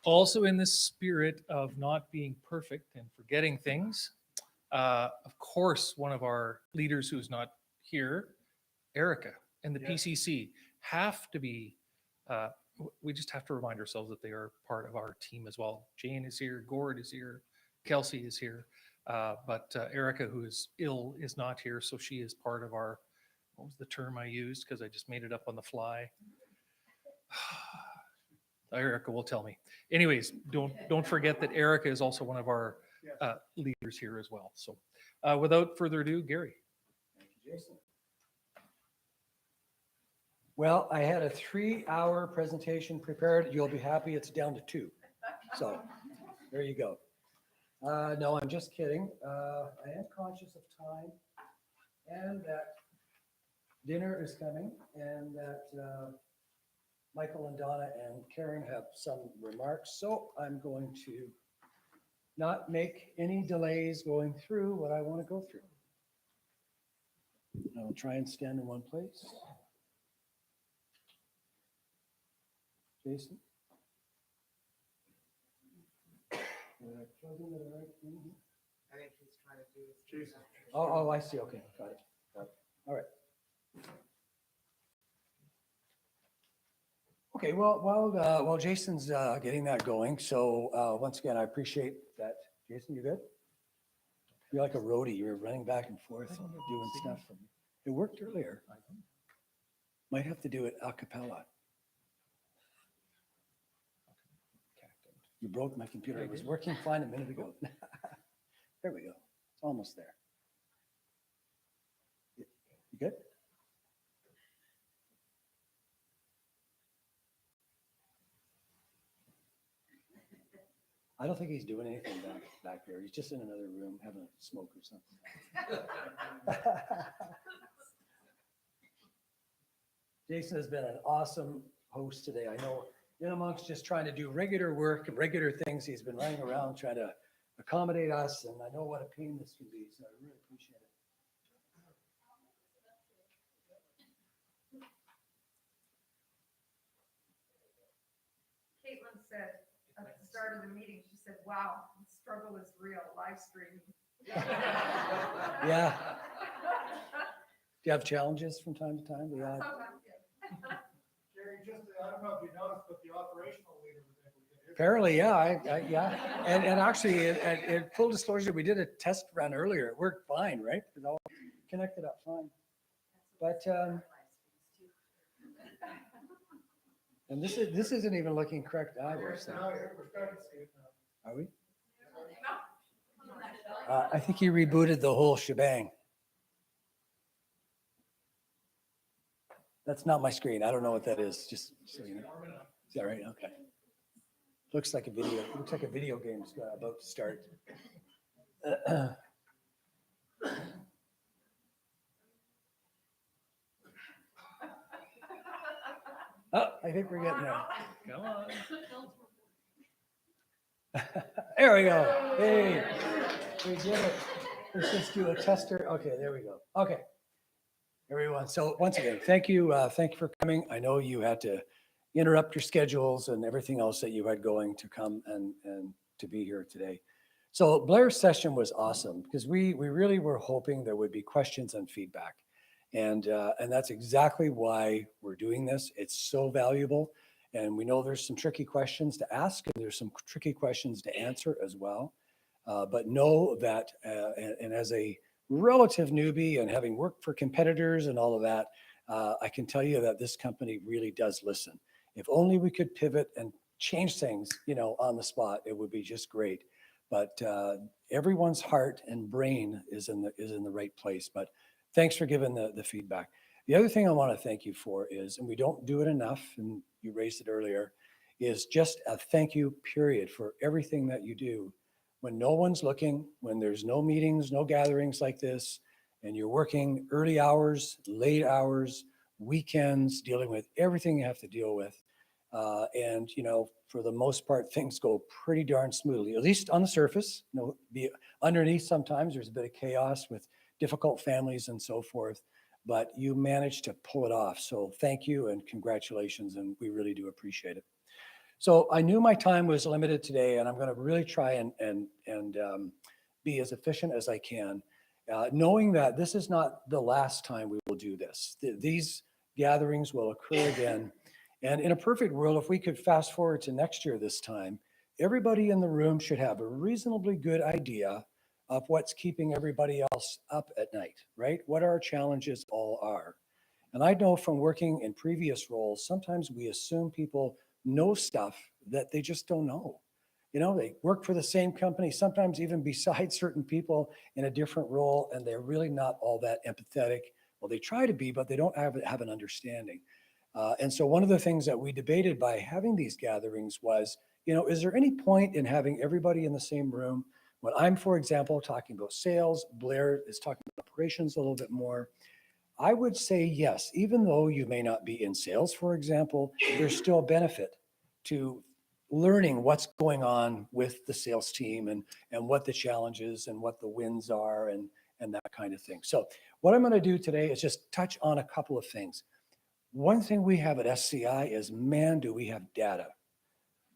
Also, in the spirit of not being perfect and forgetting things, of course, one of our leaders who's not here, Erica and the PCC, have to be, we just have to remind ourselves that they are part of our team as well. Jane is here, Gord is here, Kelsey is here, but Erica, who is ill, is not here. So she is part of our, what was the term I used? Because I just made it up on the fly. Erica will tell me. Anyways, don't forget that Erica is also one of our leaders here as well. So without further ado, Gary. Thank you, Jason. Well, I had a 3-hour presentation prepared. You'll be happy it's down to 2. So there you go. No, I'm just kidding. I am conscious of time and that dinner is coming and that Michael and Donna and Karen have some remarks. So I'm going to not make any delays going through what I want to go through. I'll try and stand in one place. Jason? Plugging the right thing here? I think he's trying to do his. Oh, I see. Okay, got it. All right. Okay, well, while Jason's getting that going, so once again, I appreciate that. Jason, you good? You're like a roadie. You're running back and forth, doing stuff. It worked earlier. Might have to do it a cappella. You broke my computer. It was working fine a minute ago. There we go. It's almost there. You good? I don't think he's doing anything back there. He's just in another room having a smoke or something. Jason has been an awesome host today. I know in amongst just trying to do regular work and regular things, he's been running around trying to accommodate us, and I know what a pain this can be, so I really appreciate it. Caitlin said at the start of the meeting, she said, wow, the struggle is real, live streaming. Yeah. Do you have challenges from time to time? Gary, just, I don't know if you noticed, but the operational leader was able to get his. Apparently, yeah, yeah. And actually, in full disclosure, we did a test run earlier. It worked fine, right? It all connected up fine. But, and this isn't even looking correct either. So. Now we're starting to see it now. Are we? I think he rebooted the whole shebang. That's not my screen. I don't know what that is. Just so you know. Is that right? Okay. Looks like a video. Looks like a video game's about to start. Oh, I think we're getting there. Come on. There we go. Hey, we did it. Let's just do a tester. Okay, there we go. Okay, everyone. So once again, thank you for coming. I know you had to interrupt your schedules and everything else that you had going to come and to be here today. So Blair's session was awesome because we really were hoping there would be questions and feedback. And that's exactly why we're doing this. It's so valuable. And we know there's some tricky questions to ask and there's some tricky questions to answer as well. But know that, and as a relative newbie and having worked for competitors and all of that, I can tell you that this company really does listen. If only we could pivot and change things, on the spot, it would be just great. But everyone's heart and brain is in the right place. But thanks for giving the feedback. The other thing I want to thank you for is, and we don't do it enough, and you raised it earlier, is just a thank you period for everything that you do. When no one's looking, when there's no meetings, no gatherings like this, and you're working early hours, late hours, weekends, dealing with everything you have to deal with. And for the most part, things go pretty darn smoothly, at least on the surface. Be underneath sometimes there's a bit of chaos with difficult families and so forth, but you managed to pull it off. So thank you and congratulations, and we really do appreciate it. So I knew my time was limited today, and I'm going to really try and be as efficient as I can, knowing that this is not the last time we will do this. These gatherings will occur again. And in a perfect world, if we could fast forward to next year this time, everybody in the room should have a reasonably good idea of what's keeping everybody else up at night, right? What our challenges all are. And I know from working in previous roles, sometimes we assume people know stuff that they just don't know. They work for the same company, sometimes even beside certain people in a different role, and they're really not all that empathetic. Well, they try to be, but they don't have an understanding. And so one of the things that we debated by having these gatherings was, is there any point in having everybody in the same room? When I'm, for example, talking about sales, Blair is talking about operations a little bit more. I would say yes, even though you may not be in sales, for example, there's still benefit to learning what's going on with the sales team and what the challenges and what the wins are and that kind of thing. So what I'm going to do today is just touch on a couple of things. One thing we have at SCI is, man, do we have data.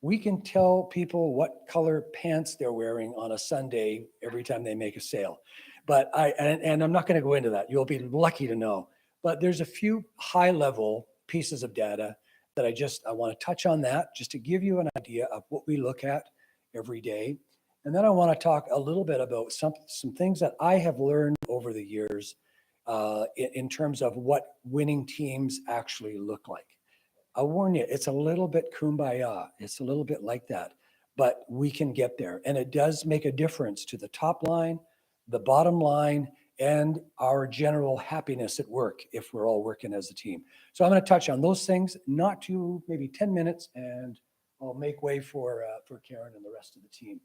We can tell people what color pants they're wearing on a Sunday every time they make a sale. But I'm not going to go into that. You'll be lucky to know. But there's a few high level pieces of data that I want to touch on that just to give you an idea of what we look at every day. And then I want to talk a little bit about some things that I have learned over the years in terms of what winning teams actually look like. I'll warn you, it's a little bit kumbaya. It's a little bit like that, but we can get there. And it does make a difference to the top line, the bottom line, and our general happiness at work if we're all working as a team. So I'm going to touch on those things, not to maybe 10 minutes, and I'll make way for Karen and the rest of the team.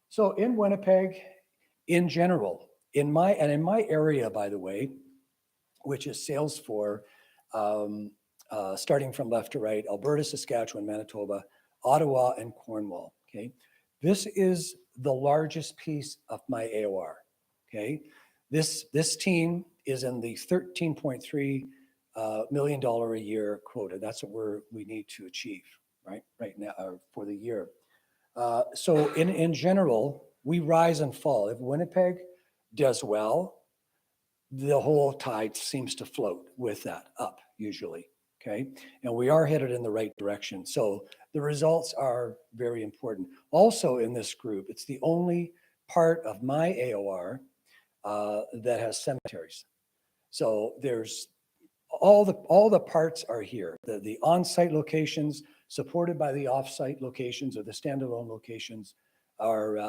So in Winnipeg, in general, in my area, by the way, which is sales for, starting from left to right, Alberta, Saskatchewan, Manitoba, Ottawa, and Cornwall, okay? This is the largest piece of my AOR, okay? This team is in the $13.3 million a year quota. That's what we need to achieve, right now, for the year. So in general, we rise and fall. If Winnipeg does well, the whole tide seems to float with that up usually, okay? And we are headed in the right direction. So the results are very important. Also in this group, it's the only part of my AOR that has cemeteries. So there's all the parts are here. The on-site locations supported by the off-site locations or the standalone locations are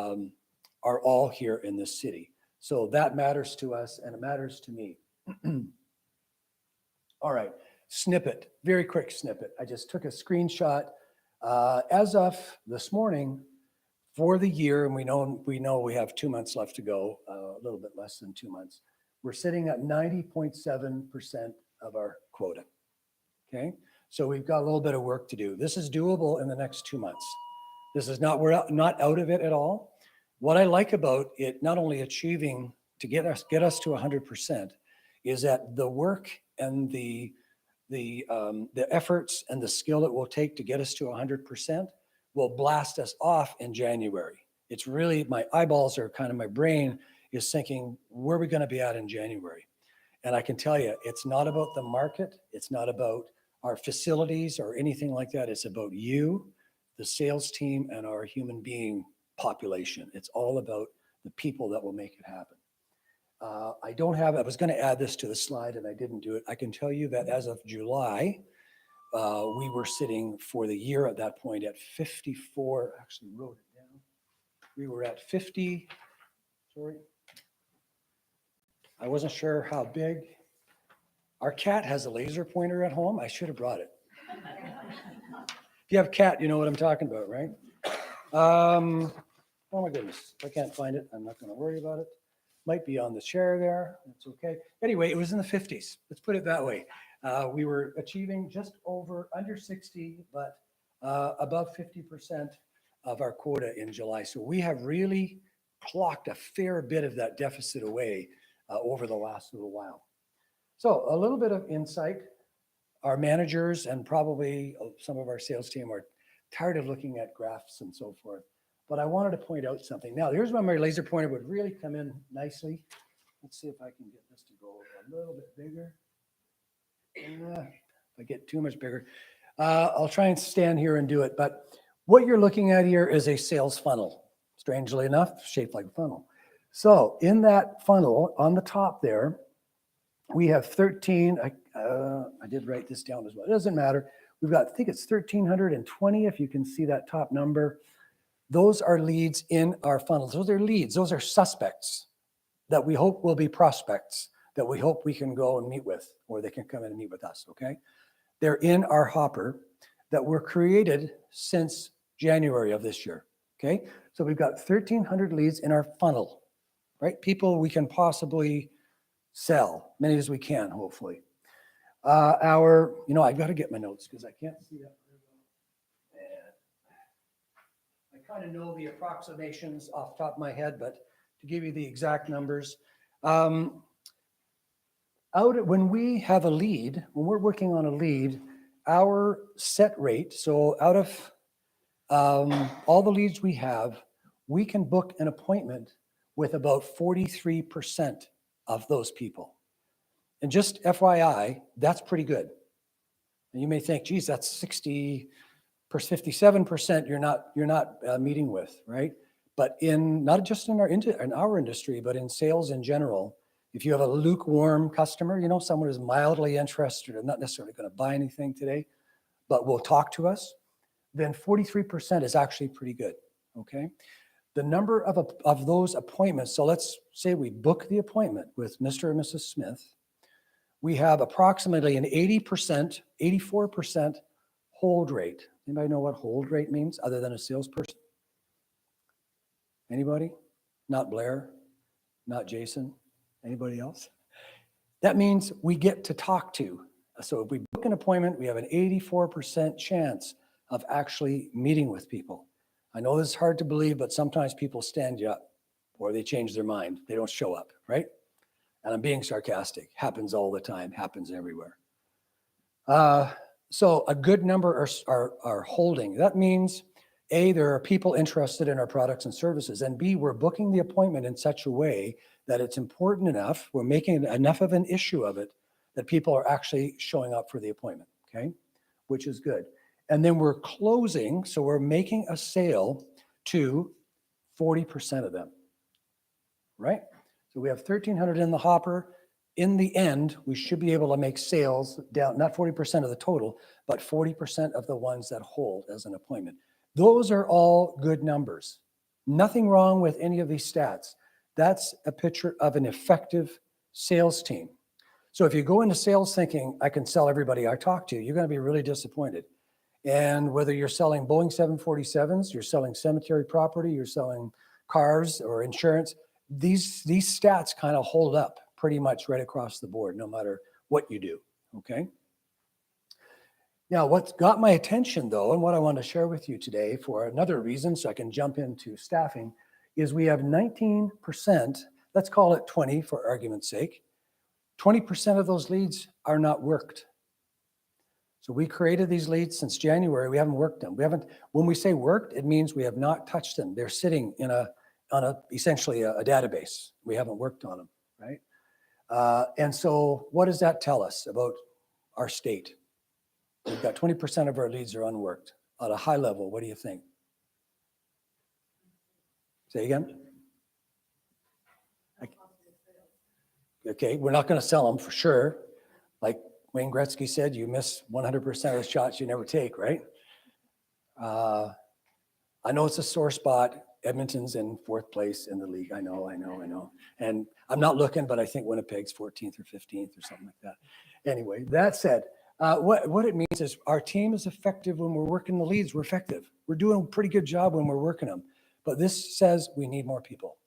all here in this city. So that matters to us and it matters to me. All right, snippet, very quick snippet. I just took a screenshot. As of this morning, for the year, and we know we have 2 months left to go, a little bit less than 2 months. We're sitting at 90.7% of our quota, okay? So we've got a little bit of work to do. This is doable in the next 2 months, This is not, we're not out of it at all. What I like about it, not only achieving to get us to 100%, is that the work and the efforts and the skill it will take to get us to 100% will blast us off in January. It's really, my eyeballs are kind of, my brain is thinking, where are we going to be at in January? And I can tell you, it's not about the market. It's not about our facilities or anything like that. It's about you, the sales team, and our human being population. It's all about the people that will make it happen. I was going to add this to the slide and I didn't do it. I can tell you that as of July, we were sitting for the year at that point at 54, actually wrote it down. We were at 50, sorry. I wasn't sure how big. Our cat has a laser pointer at home. I should have brought it. If you have a cat, you know what I'm talking about, right? Oh my goodness, if I can't find it, I'm not going to worry about it. Might be on the chair there. That's okay. Anyway, it was in the 50s. Let's put it that way. We were achieving just under 60, but above 50% of our quota in July. So we have really clocked a fair bit of that deficit away over the last little while. So a little bit of insight. Our managers and probably some of our sales team are tired of looking at graphs and so forth. But I wanted to point out something. Now, here's where my laser pointer would really come in nicely. Let's see if I can get this to go a little bit bigger. If I get too much bigger, I'll try and stand here and do it. But what you're looking at here is a sales funnel, strangely enough, shaped like a funnel. So in that funnel on the top there, we have 13, I did write this down as well. It doesn't matter. We've got, I think it's 1,320, if you can see that top number. Those are leads in our funnels. Those are leads. Those are suspects that we hope will be prospects that we hope we can go and meet with, or they can come in and meet with us, okay? They're in our hopper that were created since January of this year, okay? So we've got 1,300 leads in our funnel, right? People we can possibly sell, many as we can, hopefully. I've got to get my notes because I can't see that very well. And I kind of know the approximations off the top of my head, but to give you the exact numbers, when we have a lead, when we're working on a lead, our set rate, so out of all the leads we have, we can book an appointment with about 43% of those people. And just FYI, that's pretty good. And you may think, geez, that's 57% you're not meeting with, right? But not just in our industry, but in sales in general, if you have a lukewarm customer, someone who's mildly interested and not necessarily going to buy anything today, but will talk to us, then 43% is actually pretty good, okay? The number of those appointments, so let's say we book the appointment with Mr. and Mrs. Smith, we have approximately an 80%, 84% hold rate. Anybody know what hold rate means other than a salesperson? Anybody? Not Blair? Not Jason? Anybody else? That means we get to talk to. So if we book an appointment, we have an 84% chance of actually meeting with people. I know this is hard to believe, but sometimes people stand you up or they change their mind. They don't show up, right? And I'm being sarcastic. Happens all the time, happens everywhere. So a good number are holding. That means A, there are people interested in our products and services, and B, we're booking the appointment in such a way that it's important enough, we're making enough of an issue of it that people are actually showing up for the appointment, okay? Which is good. And then we're closing, so we're making a sale to 40% of them, right? So we have 1,300 in the hopper. In the end, we should be able to make sales down, not 40% of the total, but 40% of the ones that hold as an appointment. Those are all good numbers. Nothing wrong with any of these stats. That's a picture of an effective sales team. So if you go into sales thinking, I can sell everybody I talk to, you're going to be really disappointed. And whether you're selling Boeing 747s, you're selling cemetery property, you're selling cars or insurance, these stats kind of hold up pretty much right across the board, no matter what you do, okay? Now, what's got my attention though, and what I want to share with you today for another reason, so I can jump into staffing, is we have 19%, let's call it 20 for argument's sake. 20% of those leads are not worked. So we created these leads since January. We haven't worked them. When we say worked, it means we have not touched them. They're sitting on essentially a database. We haven't worked on them, right? And so what does that tell us about our state? We've got 20% of our leads are unworked. At a high level, what do you think? Say again? Okay, we're not going to sell them for sure. Like Wayne Gretzky said, you miss 100% of the shots you never take, right? I know it's a sore spot. Edmonton's in 4th place in the league. I know. And I'm not looking, but I think Winnipeg's 14th or 15th or something like that. Anyway, that said, what it means is our team is effective when we're working the leads. We're effective. We're doing a pretty good job when we're working them. But this says we need more people.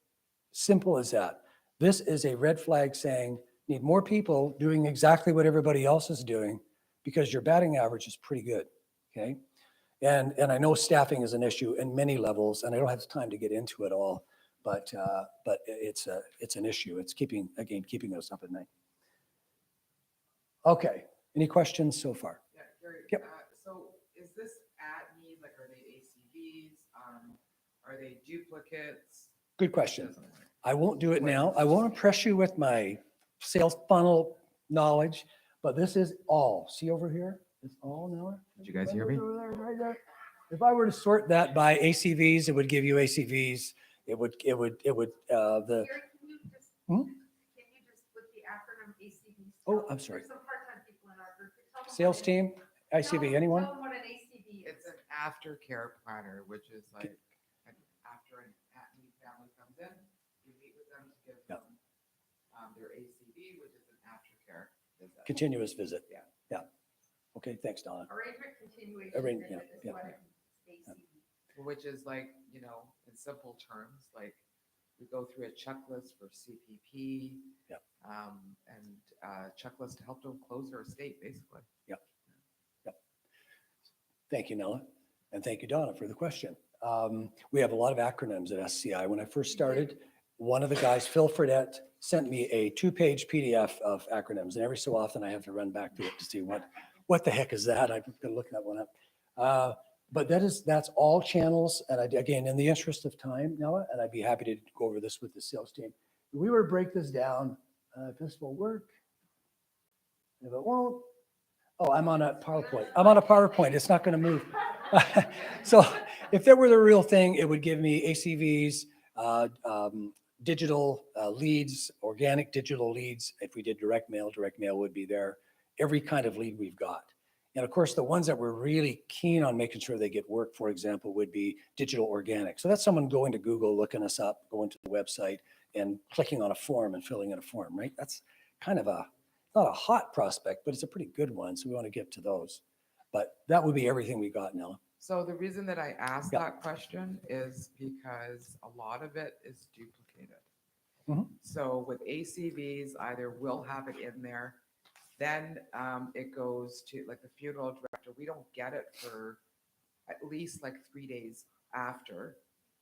Simple as that. This is a red flag saying need more people doing exactly what everybody else is doing because your batting average is pretty good. Okay. And I know staffing is an issue in many levels, and I don't have time to get into it all, but it's an issue. It's keeping us up at night. Okay. Any questions so far? Yeah, Gary, Yep. So is this at need, like, are they ACVs? Are they duplicates? Good question. Doesn't matter. I won't do it now. I won't impress you with my sales funnel knowledge, but this is all. See over here? It's all now. Did you guys hear me? Right there. If I were to sort that by ACVs, it would give you ACVs. It would the Gary, can you just, Hmm? with the acronym ACV? Oh, I'm sorry. There's some part-time people in our group. Tell them Sales what team, ICV, anyone? Tell them what an ACV is. It's an aftercare planner, which is like after an at-need family comes in, you meet with them to give Yeah. them their ACV, which is an aftercare visit. Continuous visit. Yeah. Yeah. Okay, thanks, Donna. Arrangement continuation Arrange- visit yeah, is yeah, what yeah. it's ACV. Which is like, in simple terms, like we go through a checklist for CPP. Yep. And checklist to help them close their estate, basically. Thank you, Nella. And thank you, Donna, for the question. We have a lot of acronyms at SCI. When I first started, one of the guys, Phil Fredette, sent me a 2-page PDF of acronyms. And every so often I have to run back to it to see what the heck is that? I'm going to look that one up. But that's all channels. And again, in the interest of time, Nella, and I'd be happy to go over this with the sales team. If we were to break this down, if this will work, if it won't, oh, I'm on a PowerPoint. It's not going to move. So if that were the real thing, it would give me ACVs, digital leads, organic digital leads. If we did direct mail would be there. Every kind of lead we've got. And of course, the ones that we're really keen on making sure they get work, for example, would be digital organic. So that's someone going to Google, looking us up, going to the website and clicking on a form and filling in a form, right? That's kind of not a hot prospect, but it's a pretty good one. So we want to get to those. But that would be everything we got, Nella. So the reason that I asked Yeah. that question is because a lot of it is duplicated. Mhm. So with ACVs, either we'll have it in there, then it goes to like the funeral director. We don't get it for at least like 3 days after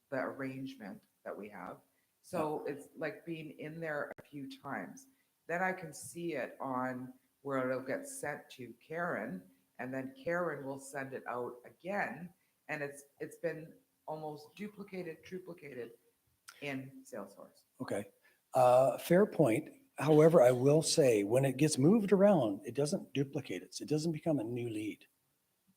the arrangement that we have. So it's like being in there a few times. Then I can see it on where it'll get sent to Karen, and then Karen will send it out again. And it's been almost duplicated, triplicated in Salesforce. Okay. Fair point. However, I will say when it gets moved around, it doesn't duplicate it. It doesn't become a new lead,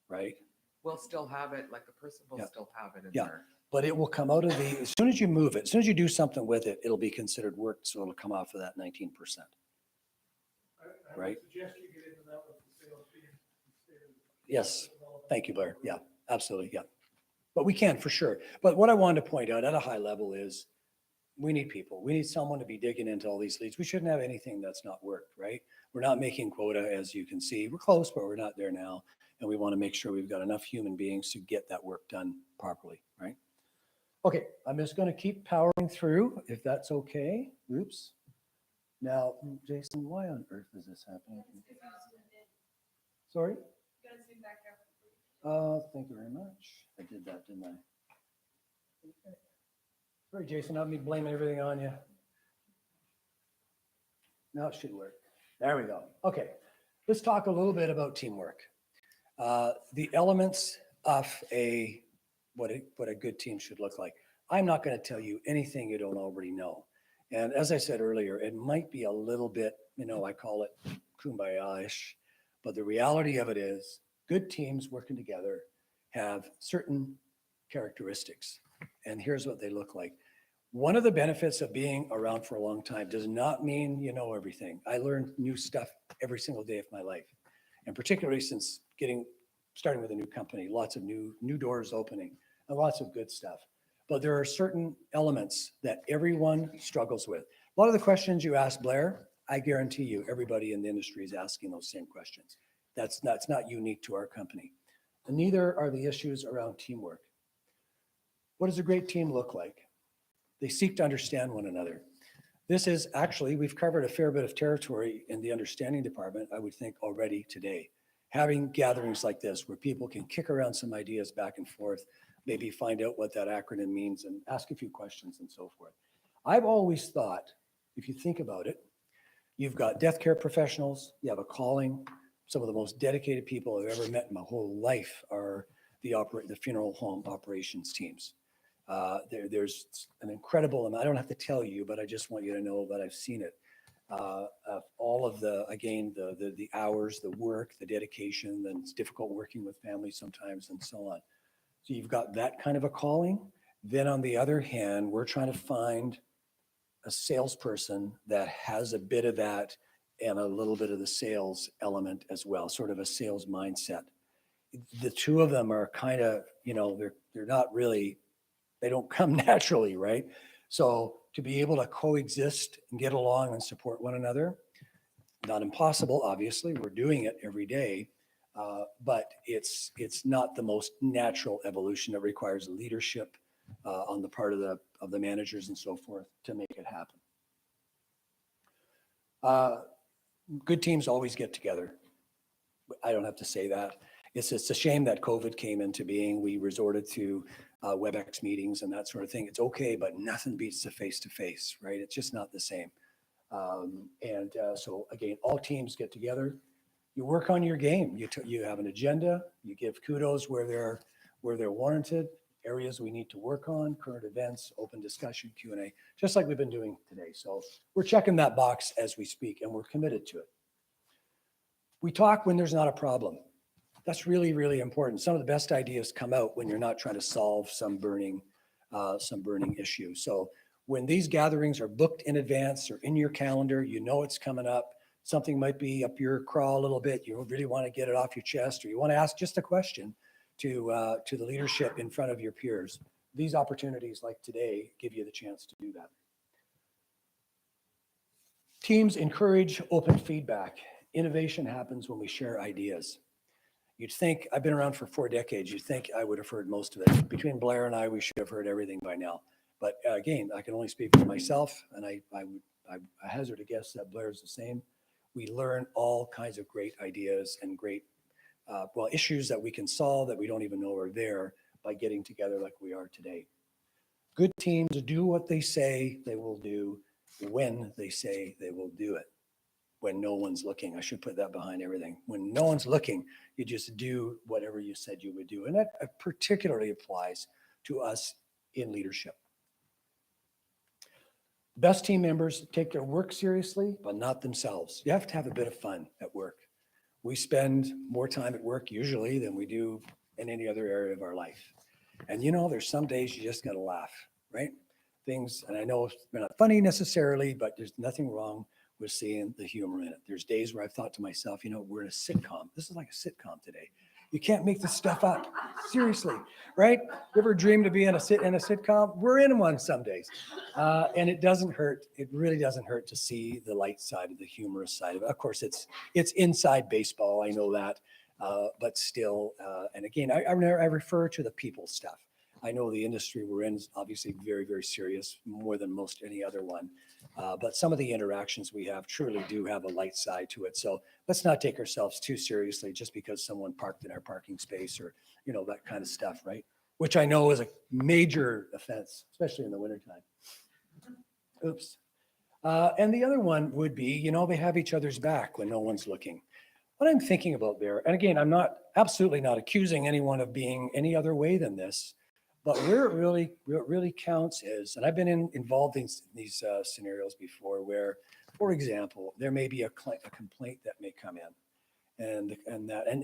right? We'll still have it, like the person will Yeah. still have it in Yeah. there. But it will come out of as soon as you move it, as soon as you do something with it, it'll be considered work. So it'll come off of that 19%. I Right. would suggest you get into that with the sales team. instead of- Yes. Thank you, Blair. Yeah, absolutely. Yeah. But we can for sure. But what I wanted to point out at a high level is we need people. We need someone to be digging into all these leads. We shouldn't have anything that's not worked, right? We're not making quota, as you can see. We're close, but we're not there now. And we want to make sure we've got enough human beings to get that work done properly, right? Okay, I'm just going to keep powering through if that's okay. Oops. Now, Jason, why on earth is this happening? Sorry? Gotta zoom back Thank you very much. I did that, didn't I? Sorry, Jason, not me blaming everything on you. Now it should work. There we go. Okay, let's talk a little bit about teamwork. The elements of what a good team should look like. I'm not going to tell you anything you don't already know. And as I said earlier, it might be a little bit, I call it kumbaya-ish, but the reality of it is good teams working together have certain characteristics. And here's what they look like. One of the benefits of being around for a long time does not mean you know everything. I learn new stuff every single day of my life. And particularly since starting with a new company, lots of new doors opening and lots of good stuff. But there are certain elements that everyone struggles with. A lot of the questions you ask Blair, I guarantee you, everybody in the industry is asking those same questions. That's not unique to our company. And neither are the issues around teamwork. What does a great team look like? They seek to understand one another. This is actually, we've covered a fair bit of territory in the understanding department, I would think already today. Having gatherings like this where people can kick around some ideas back and forth, maybe find out what that acronym means and ask a few questions and so forth. I've always thought, if you think about it, you've got death care professionals, you have a calling. Some of the most dedicated people I've ever met in my whole life are the funeral home operations teams. There's an incredible, and I don't have to tell you, but I just want you to know that I've seen it. All of the hours, the work, the dedication, then it's difficult working with families sometimes and so on. So you've got that kind of a calling. Then on the other hand, we're trying to find a salesperson that has a bit of that and a little bit of the sales element as well, sort of a sales mindset. The two of them are kind of, they're not really, they don't come naturally, right? So to be able to coexist and get along and support one another, not impossible, obviously, we're doing it every day, but it's not the most natural evolution. It requires leadership on the part of the managers and so forth to make it happen. Good teams always get together. I don't have to say that. It's a shame that COVID came into being. We resorted to WebEx meetings and that sort of thing. It's okay, but nothing beats the face-to-face, right? It's just not the same. So again, all teams get together. You work on your game. You have an agenda. You give kudos where they're warranted. Areas we need to work on, current events, open discussion, Q&A, just like we've been doing today. So we're checking that box as we speak, and we're committed to it. We talk when there's not a problem. That's really, really important. Some of the best ideas come out when you're not trying to solve some burning issue. So when these gatherings are booked in advance or in your calendar, you know it's coming up. Something might be up your craw a little bit. You really want to get it off your chest, or you want to ask just a question to the leadership in front of your peers. These opportunities like today give you the chance to do that. Teams encourage open feedback. Innovation happens when we share ideas. You'd think, I've been around for 4 decades, you'd think I would have heard most of it. Between Blair and I, we should have heard everything by now. But again, I can only speak for myself, and I hazard a guess that Blair's the same. We learn all kinds of great ideas and great issues that we can solve that we don't even know are there by getting together like we are today. Good teams do what they say they will do when they say they will do it. When no one's looking, I should put that behind everything. When no one's looking, you just do whatever you said you would do. And that particularly applies to us in leadership. Best team members take their work seriously, but not themselves. You have to have a bit of fun at work. We spend more time at work usually than we do in any other area of our life. And there's some days you just gotta laugh, right? Things, and I know they're not funny necessarily, but there's nothing wrong with seeing the humor in it. There's days where I've thought to myself, we're in a sitcom. This is like a sitcom today. You can't make this stuff up. Seriously, right? You ever dream to be in a sitcom? We're in one some days. And it doesn't hurt. It really doesn't hurt to see the light side of the humorous side of it. Of course, it's inside baseball. I know that. But still, and again, I refer to the people stuff. I know the industry we're in is obviously very, very serious, more than most any other one. But some of the interactions we have truly do have a light side to it. So let's not take ourselves too seriously just because someone parked in our parking space or, that kind of stuff, right? Which I know is a major offense, especially in the wintertime. Oops. And the other one would be, they have each other's back when no one's looking. What I'm thinking about there, and again, I'm absolutely not accusing anyone of being any other way than this, but where it really counts is, and I've been involved in these scenarios before where, for example, there may be a complaint that may come in and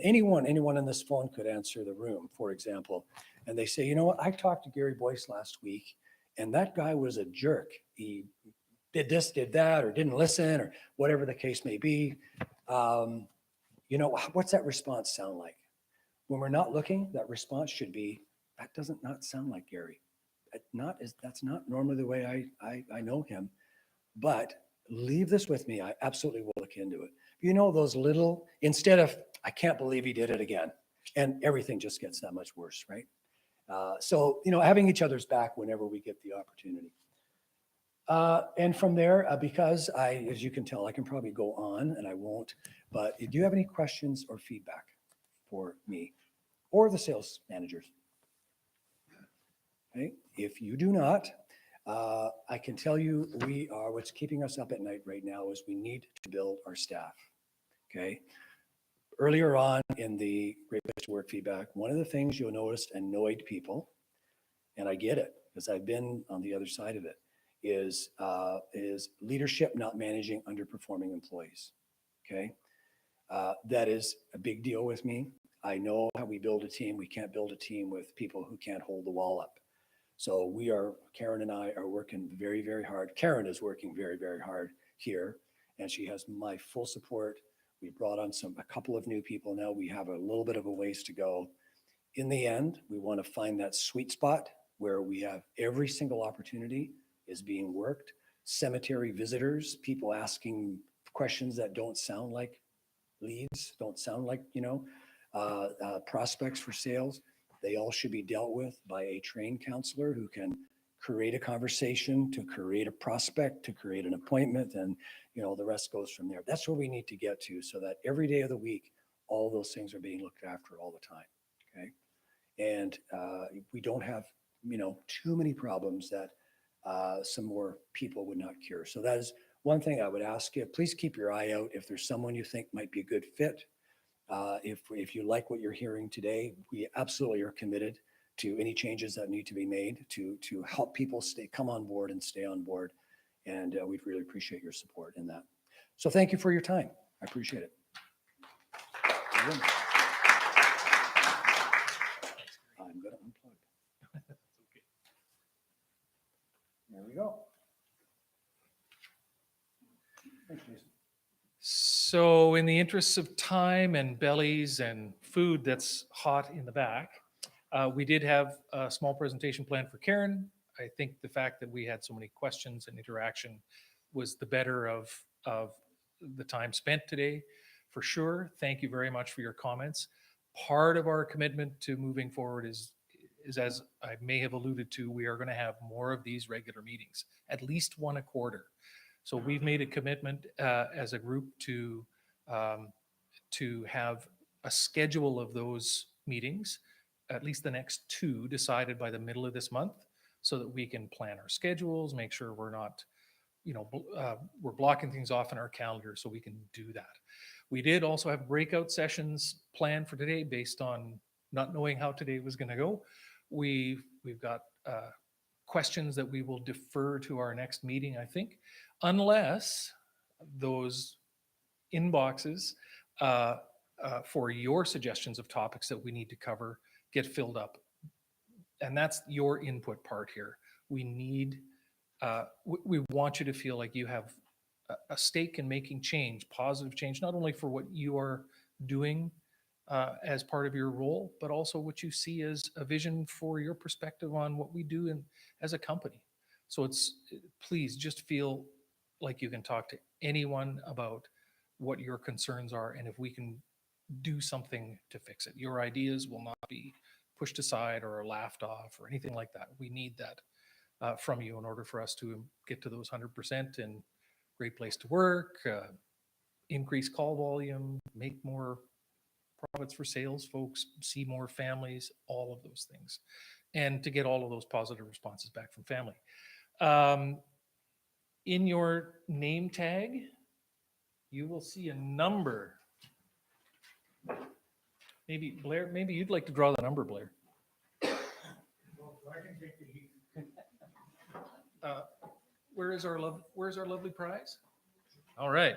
anyone in this phone could answer the room, for example, and they say, you know what, I talked to Gary Boyce last week and that guy was a jerk. He did this, did that, or didn't listen, or whatever the case may be. What's that response sound like? When we're not looking, that response should be, that doesn't not sound like Gary. That's not normally the way I know him, but leave this with me. I absolutely will look into it. Those little, instead of, I can't believe he did it again. And everything just gets that much worse, right? So, having each other's back whenever we get the opportunity. And from there, because as you can tell, I can probably go on and I won't, but do you have any questions or feedback for me or the sales managers? Okay, if you do not, I can tell you what's keeping us up at night right now is we need to build our staff. Okay. Earlier on in the Great Place to Work feedback, one of the things you'll notice annoyed people, and I get it because I've been on the other side of it, is leadership not managing underperforming employees. Okay. That is a big deal with me. I know how we build a team. We can't build a team with people who can't hold the wall up. So Karen and I are working very, very hard. Karen is working very, very hard here, and she has my full support. We brought on a couple of new people now. We have a little bit of a ways to go. In the end, we want to find that sweet spot where we have every single opportunity is being worked. Cemetery visitors, people asking questions that don't sound like leads, don't sound like, prospects for sales. They all should be dealt with by a trained counselor who can create a conversation, to create a prospect, to create an appointment, and the rest goes from there. That's where we need to get to, so that every day of the week, all those things are being looked after all the time. Okay, and we don't have too many problems that some more people would not cure. So that is one thing I would ask you. Please keep your eye out if there's someone you think might be a good fit. If you like what you're hearing today, we absolutely are committed to any changes that need to be made to help people come on board and stay on board. And we'd really appreciate your support in that. So thank you for your time. I appreciate it. I'm going to unplug. There we go. Thanks, Jason. So in the interests of time and bellies and food that's hot in the back, we did have a small presentation planned for Karen. I think the fact that we had so many questions and interaction was the better of the time spent today, for sure. Thank you very much for your comments. Part of our commitment to moving forward is as I may have alluded to, we are going to have more of these regular meetings, at least one a quarter. So we've made a commitment as a group to have a schedule of those meetings, at least the next two, decided by the middle of this month, so that we can plan our schedules, make sure we're not, we're blocking things off in our calendar so we can do that. We did also have breakout sessions planned for today based on not knowing how today was going to go. We've got questions that we will defer to our next meeting, I think, unless those inboxes for your suggestions of topics that we need to cover get filled up. And that's your input part here. We need, we want you to feel like you have a stake in making change, positive change, not only for what you are doing as part of your role, but also what you see as a vision for your perspective on what we do as a company. So please just feel like you can talk to anyone about what your concerns are, and if we can do something to fix it. Your ideas will not be pushed aside or laughed off or anything like that. We need that from you in order for us to get to those 100% and great place to work, increase call volume, make more profits for sales folks, see more families, all of those things, and to get all of those positive responses back from family. In your name tag, you will see a number. Maybe Blair, maybe you'd like to draw the number, Blair. Well, I can take the heat. Where's our lovely prize? All right.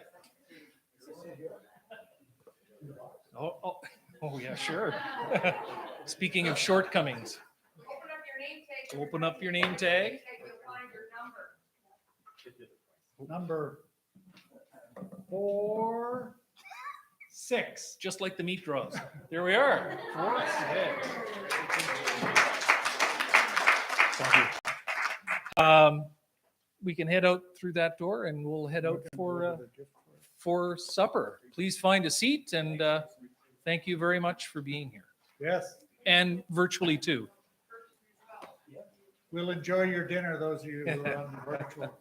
Oh yeah, sure. Speaking of shortcomings, Open up your name tag. open up your name tag. You'll find your number. Number 4, 6. Just like the meat draws. There we are. 4, 6. Thank you. We can head out through that door and we'll head out for supper. Please find a seat and thank you very much for being here Yes, and virtually too. we'll enjoy your dinner, those of you who are on the virtual.